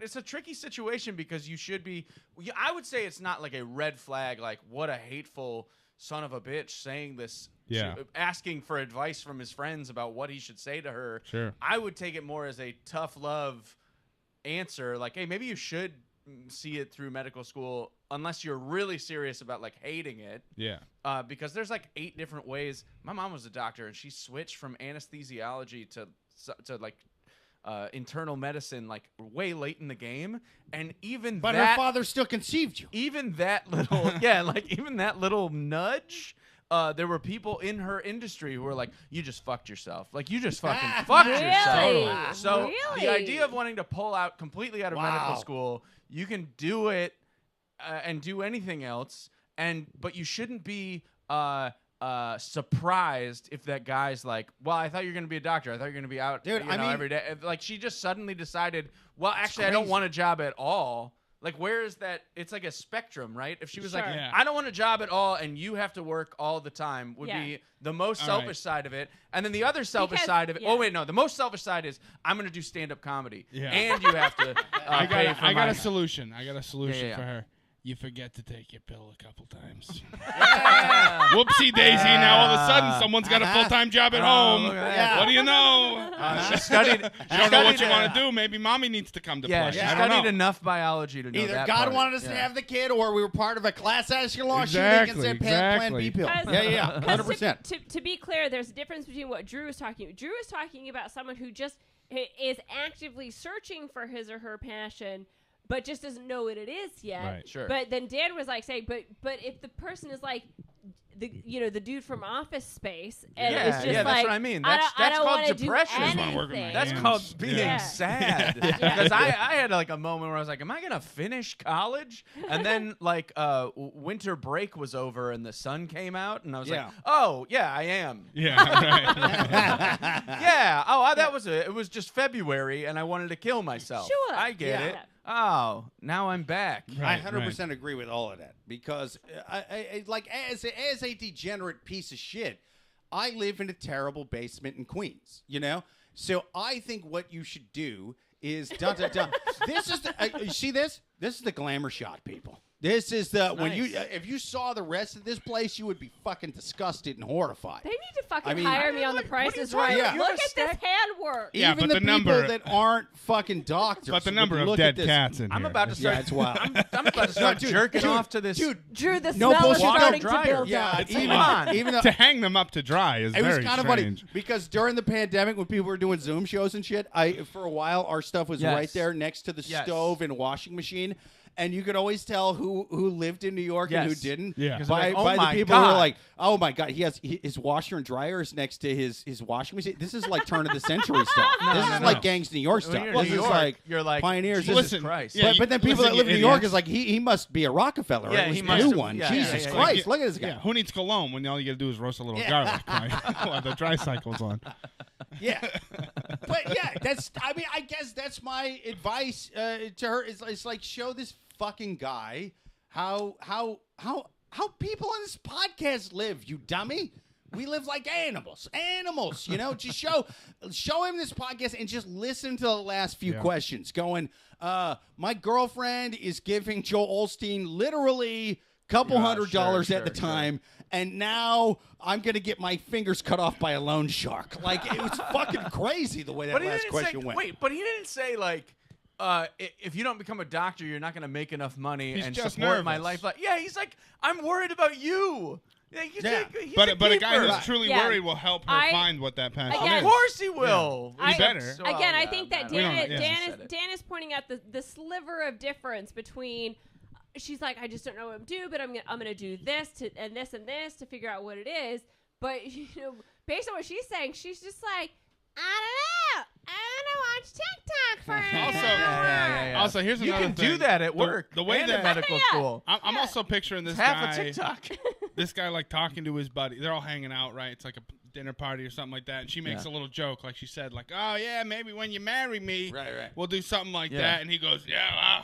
it's a tricky situation because you should be. I would say it's not like a red flag, like what a hateful son of a bitch saying this. Yeah. Asking for advice from his friends about what he should say to her. Sure. I would take it more as a tough love answer, like, hey, maybe you should see it through medical school unless you're really serious about like hating it. Yeah. Because there's like 8 different ways. My mom was a doctor and she switched from anesthesiology to like internal medicine like way late in the game, and even But that, her father still conceived you. even that little even that little nudge. There were people in her industry who were like, you just fucked yourself. Like, you just fucking fucked yourself. Really? So Really? the idea of wanting to pull out completely out of medical school, you can do it and do anything else, but you shouldn't be surprised if that guy's like, well, I thought you were going to be a doctor. I thought you were going to be out every day. Like, she just suddenly decided, well, actually, I don't want a job at all. Like, where is that? It's like a spectrum, right? If she was like, Yeah. I don't want a job at all, and you have to work all the time, would be the most selfish side of it. And then the other selfish side of it, the most selfish side is, I'm going to do stand-up comedy. Yeah. And you have to I pay got for a solution. Yeah. For her. You forget to take your pill a couple times. Yeah. Whoopsie daisy! Now all of a sudden, someone's got a full-time job at home. look at that. What do you know? She studied. You don't know what you want to do. Maybe mommy needs to come to Yeah, play. she I don't studied know. enough biology to know Either that God part. wanted us to have the kid, or we were part of a class action lawsuit Exactly, against that Plan B pill. Because- Yeah, 100%. To be clear, there's a difference between what Drew is talking about. Drew is talking about someone who just is actively searching for his or her passion, but just doesn't know what it is yet. Right. Sure. But then Dan was like saying, but if the person is like the dude from Office Space, and it's just that's like, what I mean. I That's don't called wanna depression. Do Just wanna work with my anything. That's hands. called being Yeah. sad. Because I had like a moment where I was like, am I going to finish college? And then like winter break was over and the sun came out and I was like, oh, yeah, I am. Yeah, right. Yeah. Oh, it was just February and I wanted to kill myself. Sure. I get Yeah. it. Oh, now I'm back. I 100% agree with all of that because, I like, as a degenerate piece of shit, I live in a terrible basement in Queens. You know, so I think what you should do is This is you see this? This is the glamour shot, people. This is the when you if you saw the rest of this place, you would be fucking disgusted and horrified. They need to fucking I mean- hire me on The Price is Right. Yeah. Look at this handwork. Yeah, Even but the the people number- that aren't fucking doctors. But the would number of look dead at this. cats in I'm here. about to start. Yeah, it's wild. I'm about to start jerking off to this. Drew, the No smell is bullshit. starting to Dryer. build Yeah, up. Come on. even though to hang them up to dry is it was very kind of strange. funny because during the pandemic when people were doing Zoom shows and shit, for a while our stuff was Yes. right there next to the Yes. stove and washing machine. and you could always tell who lived in New York and who Yes. didn't. Yeah. By, like, oh by the my people who are God. like, oh my God, his washer and dryer is next to his washing machine. This is like turn of the century stuff. This is like gangs New York When stuff. you're in This New is York, like you're like pioneers. Jesus Listen, Christ. yeah, but then people listen, that live you in New York idiots. is like he must be a Rockefeller. Yeah, It was he the must new have. one. Yeah, Jesus yeah, yeah, Christ, yeah. look at this guy. Yeah, who needs cologne when all you gotta do is roast a little garlic right? while the dry cycle's on? Yeah, but yeah, that's. I mean, I guess that's my advice to her. Is like show this fucking guy how people on this podcast live. You dummy. We live like animals. Animals, you know. Just show him this podcast and just listen to the last few questions. Going, my girlfriend is giving Joel Osteen literally couple $100 at the time, and now I'm gonna get my fingers cut off by a loan shark. Like it was fucking crazy the way that last question went. Wait, but he didn't say like, if you don't become a doctor, you're not going to make enough money He's and just support my nervous. life. Yeah, he's like, I'm worried about you. He's But a a guy keeper. who's truly Yeah. worried will help her find what that passion Again- Of is. course he will. I- He better. Again, I think that We don't- Dan, yeah. Dan is pointing out the sliver of difference between. She's like, I just don't know what to do, but I'm gonna do this and this and this to figure out what it is. But you know, based on what she's saying, she's just like, I don't know. I want to watch TikTok for an Also- hour. Also, here's You another can thing. do that at work. The way and that in medical Yeah. school. I'm also picturing this Half guy. a TikTok. This guy like talking to his buddy. They're all hanging out, right? It's like a dinner party or something like that. And she makes a little joke, like she said, like, "Oh yeah, maybe when you marry me, Right. we'll do something like Yeah. that." And he goes, "Yeah,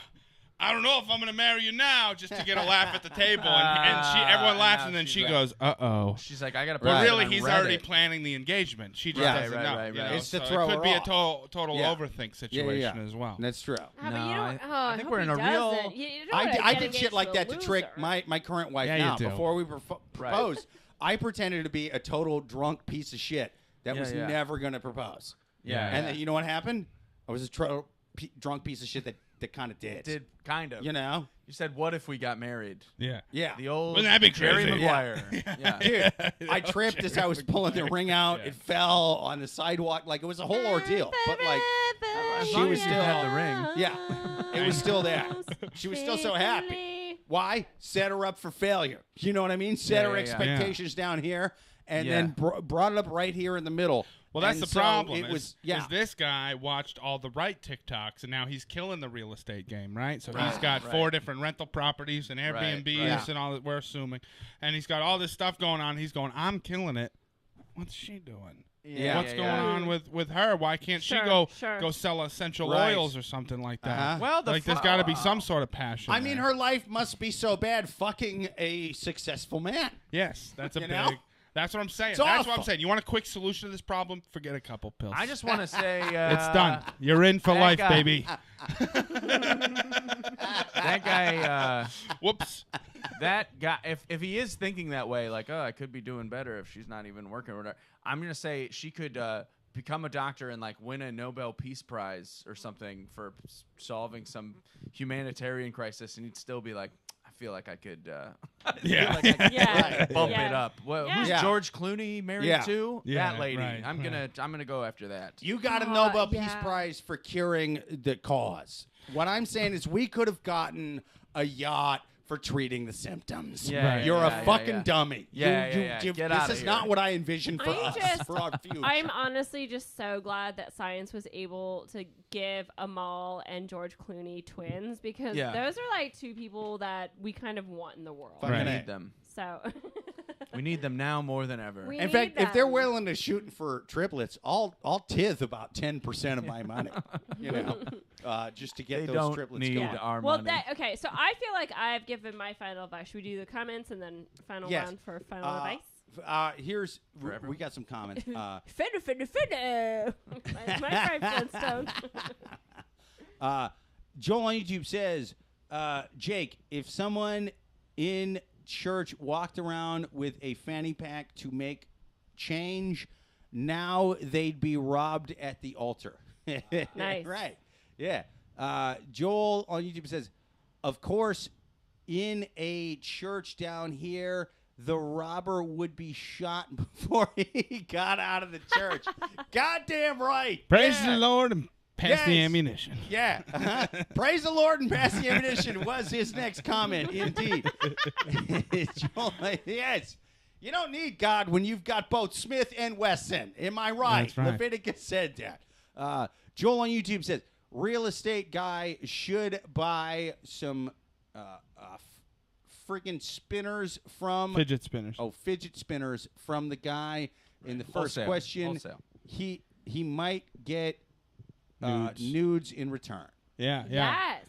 I don't know if I'm gonna marry you now," just to get a laugh at the table. And everyone laughs, now and then she's she right. goes, "Uh-oh." She's like, I got to put But it really, on he's Reddit. already planning the engagement. She just Right, doesn't right, know. right, you right. know? It's to So throw it could her be a off. total Yeah. overthink situation as well. That's true. But you No, don't. I think hope we're in he a real- doesn't. You don't wanna I get did shit engaged like a that to trick loser. my current wife Yeah, you now. do. Before we proposed, I pretended to be a total drunk piece of shit that was yeah. never going to propose. Yeah. And then, you know what happened? I was a drunk piece of shit that kind of did. Did kind of. You know? You said, what if we got married? Yeah. Yeah. The old Wouldn't that be Jerry crazy? Maguire. Yeah. Dude, I tripped as I was pulling the ring out. Yeah. It fell on the sidewalk. Like, it was a whole ordeal. But, like, As she long was as you still had the ring. Yeah. It was still there. She was still so happy. Why? Set her up for failure. You know what I mean? Set her yeah. expectations down here and Yeah. then brought it up right here in the middle. Well, that's And the so problem. It was, yeah. is this guy watched all the right TikToks, and now he's killing the real estate game, right? So he's Right, got right. 4 different rental properties and Airbnbs right. and all that, we're assuming. And he's got all this stuff going on. He's going, I'm killing it. What's she doing? Yeah. What's going on with her? Why can't she Sure. go sell essential Right. oils or something like that? Uh-huh. Well, like there's got to be some sort of passion. I mean, there. her life must be so bad fucking a successful man. Yes, that's a You big. know? That's what I'm saying. It's That's what awful. I'm saying. You want a quick solution to this problem? Forget a couple pills. I just want to say it's done. You're in for that life, guy- baby. That guy, Whoops. that guy. If he is thinking that way, like, oh, I could be doing better if she's not even working or whatever. I'm gonna say she could become a doctor and like win a Nobel Peace Prize or something for solving some humanitarian crisis, and he'd still be like, I feel like I could. Yeah. Like I could Yeah. bump Yeah. it up. Well, Yeah. Who's Yeah. George Clooney married Yeah. to? Yeah, That lady. right, I'm gonna go after that. You got a Oh, Nobel Peace yeah. Prize for curing the cause. What I'm saying is we could have gotten a yacht for treating the symptoms. Yeah, Right. You're yeah, a fucking yeah. dummy. Yeah, You- yeah. you- Get this outta is here. not what I envisioned for I'm us, just- for our future. I'm honestly just so glad that science was able to give Amal and George Clooney twins because Yeah. those are like 2 people that we kind of want in the world. Fucking We A. need them. So We need them now more than ever. We In need fact, if they're them. willing to shoot for triplets, I'll tithe about 10% of my money. You know, just to get They those don't triplets need going. our well, money. okay. So I feel like I've given my final advice. Should we do the comments and then final Yes. round for final advice? Here's Forever. we got some comments. Finna. my 5 cents don't. Joel on YouTube says, Jake, if someone in church walked around with a fanny pack to make change, now they'd be robbed at the altar. Nice. Right. Yeah. Joel on YouTube says, of course, in a church down here, the robber would be shot before he got out of the church. Goddamn right. Praise Yeah. the Lord and Pass the ammunition. Yeah. Praise the Lord and pass the ammunition was his next comment, indeed. Joel, yes. You don't need God when you've got both Smith and Wesson. Am I right? That's right. Leviticus said that. Joel on YouTube says, real estate guy should buy some freaking spinners from... Fidget spinners. Oh, fidget spinners from the guy in the first Wholesale. question. Wholesale. He might get nudes in return. Yeah. Yes.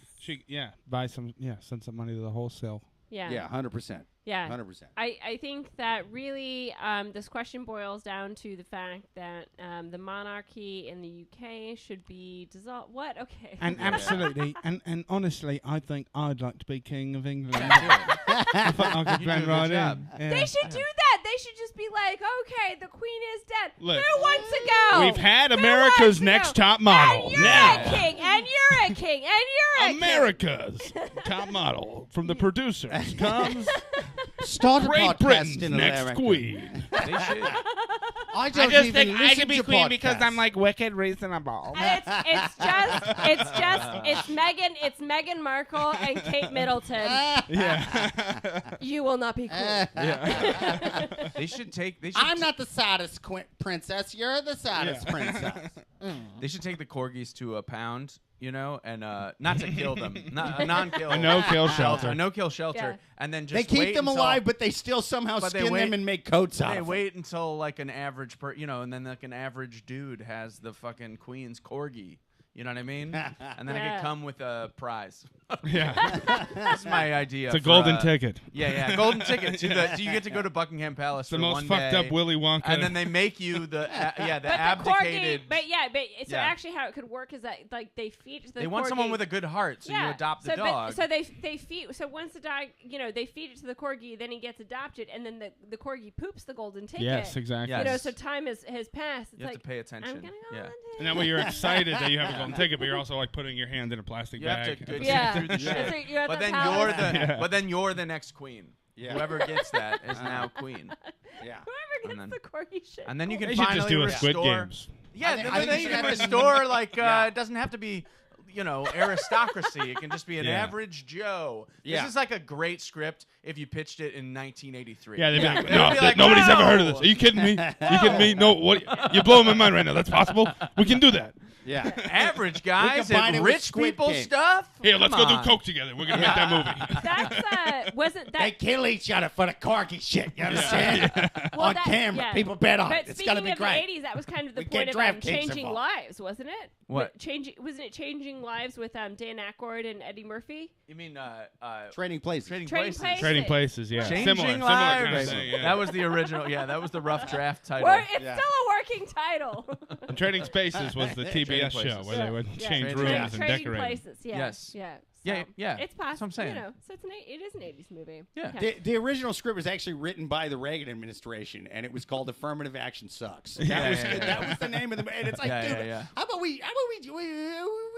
Buy some. Yeah, send some money to the wholesale. Yeah, 100%. Yeah. 100%. I think that really this question boils down to the fact that the monarchy in the UK should be dissolved. What? Okay. And absolutely, and honestly, I think I'd like to be king of England. I thought I could blend right in. Yeah. They should do that. They should just be like, okay, the queen is dead. Look, who wants to go? We've had Who America's wants to next go? top model. And you're Now, a king. And you're a king. And you're a king. America's top model from the producers comes Start a Great podcast Britain's in next America. queen. They should. I don't even listen to podcasts. like wicked reasonable. And it's Meghan Markle and Kate Middleton. Yeah. You will not be cool. They should take. I'm not the saddest princess. You're the saddest princess. They should take the corgis to a pound, and not to kill them, not a non-kill, A no-kill shelter. a no-kill shelter, Yeah. and then just They keep wait them until, alive, but they still somehow But they skin wait- them and make coats out They of them. wait until like an average and then like an average dude has the fucking queen's corgi. You know what I mean? And then I Yeah. could come with a prize. Yeah. That's my idea. It's a for, golden ticket. Yeah, golden ticket. So you get to go to Buckingham Palace The for most one fucked day, up Willy Wonka. and then they make you the But abdicated. the corgi, so Yeah. actually how it could work is that like they feed the They want corgi- someone with a good heart, so you adopt the so, dog. So they feed. So once the dog, they feed it to the corgi, then he gets adopted, and then the corgi poops the golden ticket. Yes, exactly. Yes. So time has passed. It's You have like, to pay attention. I'm gonna go Yeah. on And that way you're excited that you have a golden ticket, but you're also like putting your hand in a plastic You have bag. to good Yeah. through the So shit. you're at But the then palace. you're the next queen. Yeah. Whoever gets that is now queen. Yeah. Whoever And gets the corgi shit. And then you can They should finally just do a restore. Squid Games. Yeah, I think then you you should can have to- restore like Yeah. it doesn't have to be aristocracy. It can just be an Yeah. average Joe. Yeah. This is like a great script if you pitched it in 1983. Yeah, they'd be like, They'd no, be like, nobody's ever heard of "No." this. Are you kidding me? Are you kidding me? No, what? You're blowing my mind right now. That's possible. We can do that. Yeah. Average guys combine and it with rich Squid people Game. stuff. Here, let's Come go do on. coke together. We're gonna make that movie. That's wasn't They that. kill each other for the corgi shit. You understand? Well, On that- camera. yeah. People bet on But it. It's speaking got to be of great. the 80s, that was kind of the We point get of DraftKings changing involved. lives, wasn't it? What? Wasn't it changing lives with Dan Aykroyd and Eddie Murphy? You mean Trading places. Trading Trading Places? Places. Trading places, yeah. Changing Similar lives. kind of thing. Yeah. That was the original. Yeah, that was the rough draft title. It's Yeah. still a working title. And Trading Spaces was the Trading TBS show Places. where they would Yeah. change Trading rooms Places. and Trading decorate. Places. Yeah. Yes. Yeah. Yeah, yeah. It's possible. That's what I'm saying. So it is an 80s movie. Yeah. The original script was actually written by the Reagan administration, and it was called Affirmative Action Sucks. That Yeah, was yeah, yeah. that was the name of the. And it's like, Yeah, dude, yeah, yeah. how about we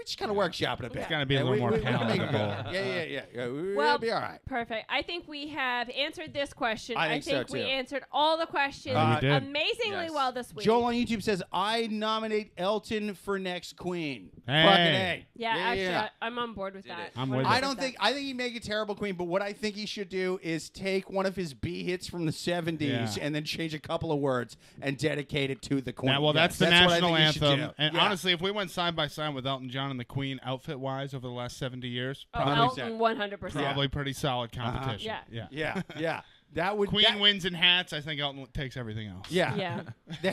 just kind of workshop it a bit. It's gotta be a And little more we can make it palatable. good. Yeah. We'll Well, be all right. Perfect. I think we have answered this question. I think so, we too. answered all the questions We did. amazingly Yes. well this week. Joel on YouTube says, I nominate Elton for next queen. Hey. Fucking A. Yeah, actually, I'm on board with that. I'm What with about it. I think he'd make a terrible queen, but what I think he should do is take one of his B hits from the 70s Yeah. and then change a couple of words and dedicate it to the queen. Now, well, that's the what I national think he should anthem. do. And Yeah. honestly, if we went side by side with Elton John and the Queen outfit-wise over the last 70 years, Oh, probably, Elton, 100%. probably pretty solid competition. Yeah. Yeah. That would Queen that- wins in hats. I think Elton takes everything else. Yeah. Yeah. The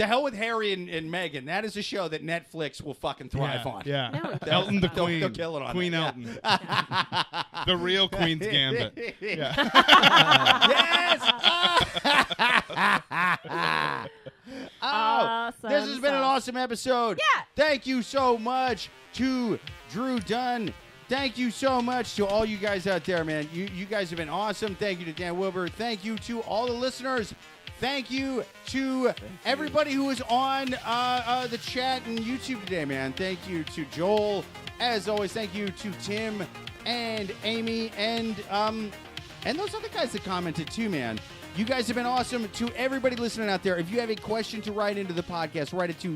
hell with Harry and Meghan. That is a show that Netflix will fucking thrive on. Yeah. No. Elton the They'll Queen. kill it on Queen that. Elton. The real Queen's Gambit. Yeah. Yes. Awesome This has been an sauce. awesome episode. Yeah. Thank you so much to Drew Dunn. Thank you so much to all you guys out there, man. You guys have been awesome. Thank you to Dan Wilbur. Thank you to all the listeners. Thank you to everybody who was on the chat and YouTube today, man. Thank you to Joel. As always, thank you to Tim and Amy and those other guys that commented too, man. You guys have been awesome. To everybody listening out there, if you have a question to write into the podcast, write it to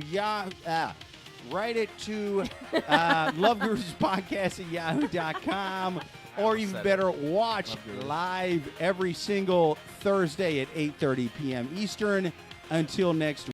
write it to loveguruspodcast@yahoo.com. Or you better watch live every single Thursday at 8:30 p.m. Eastern. Until next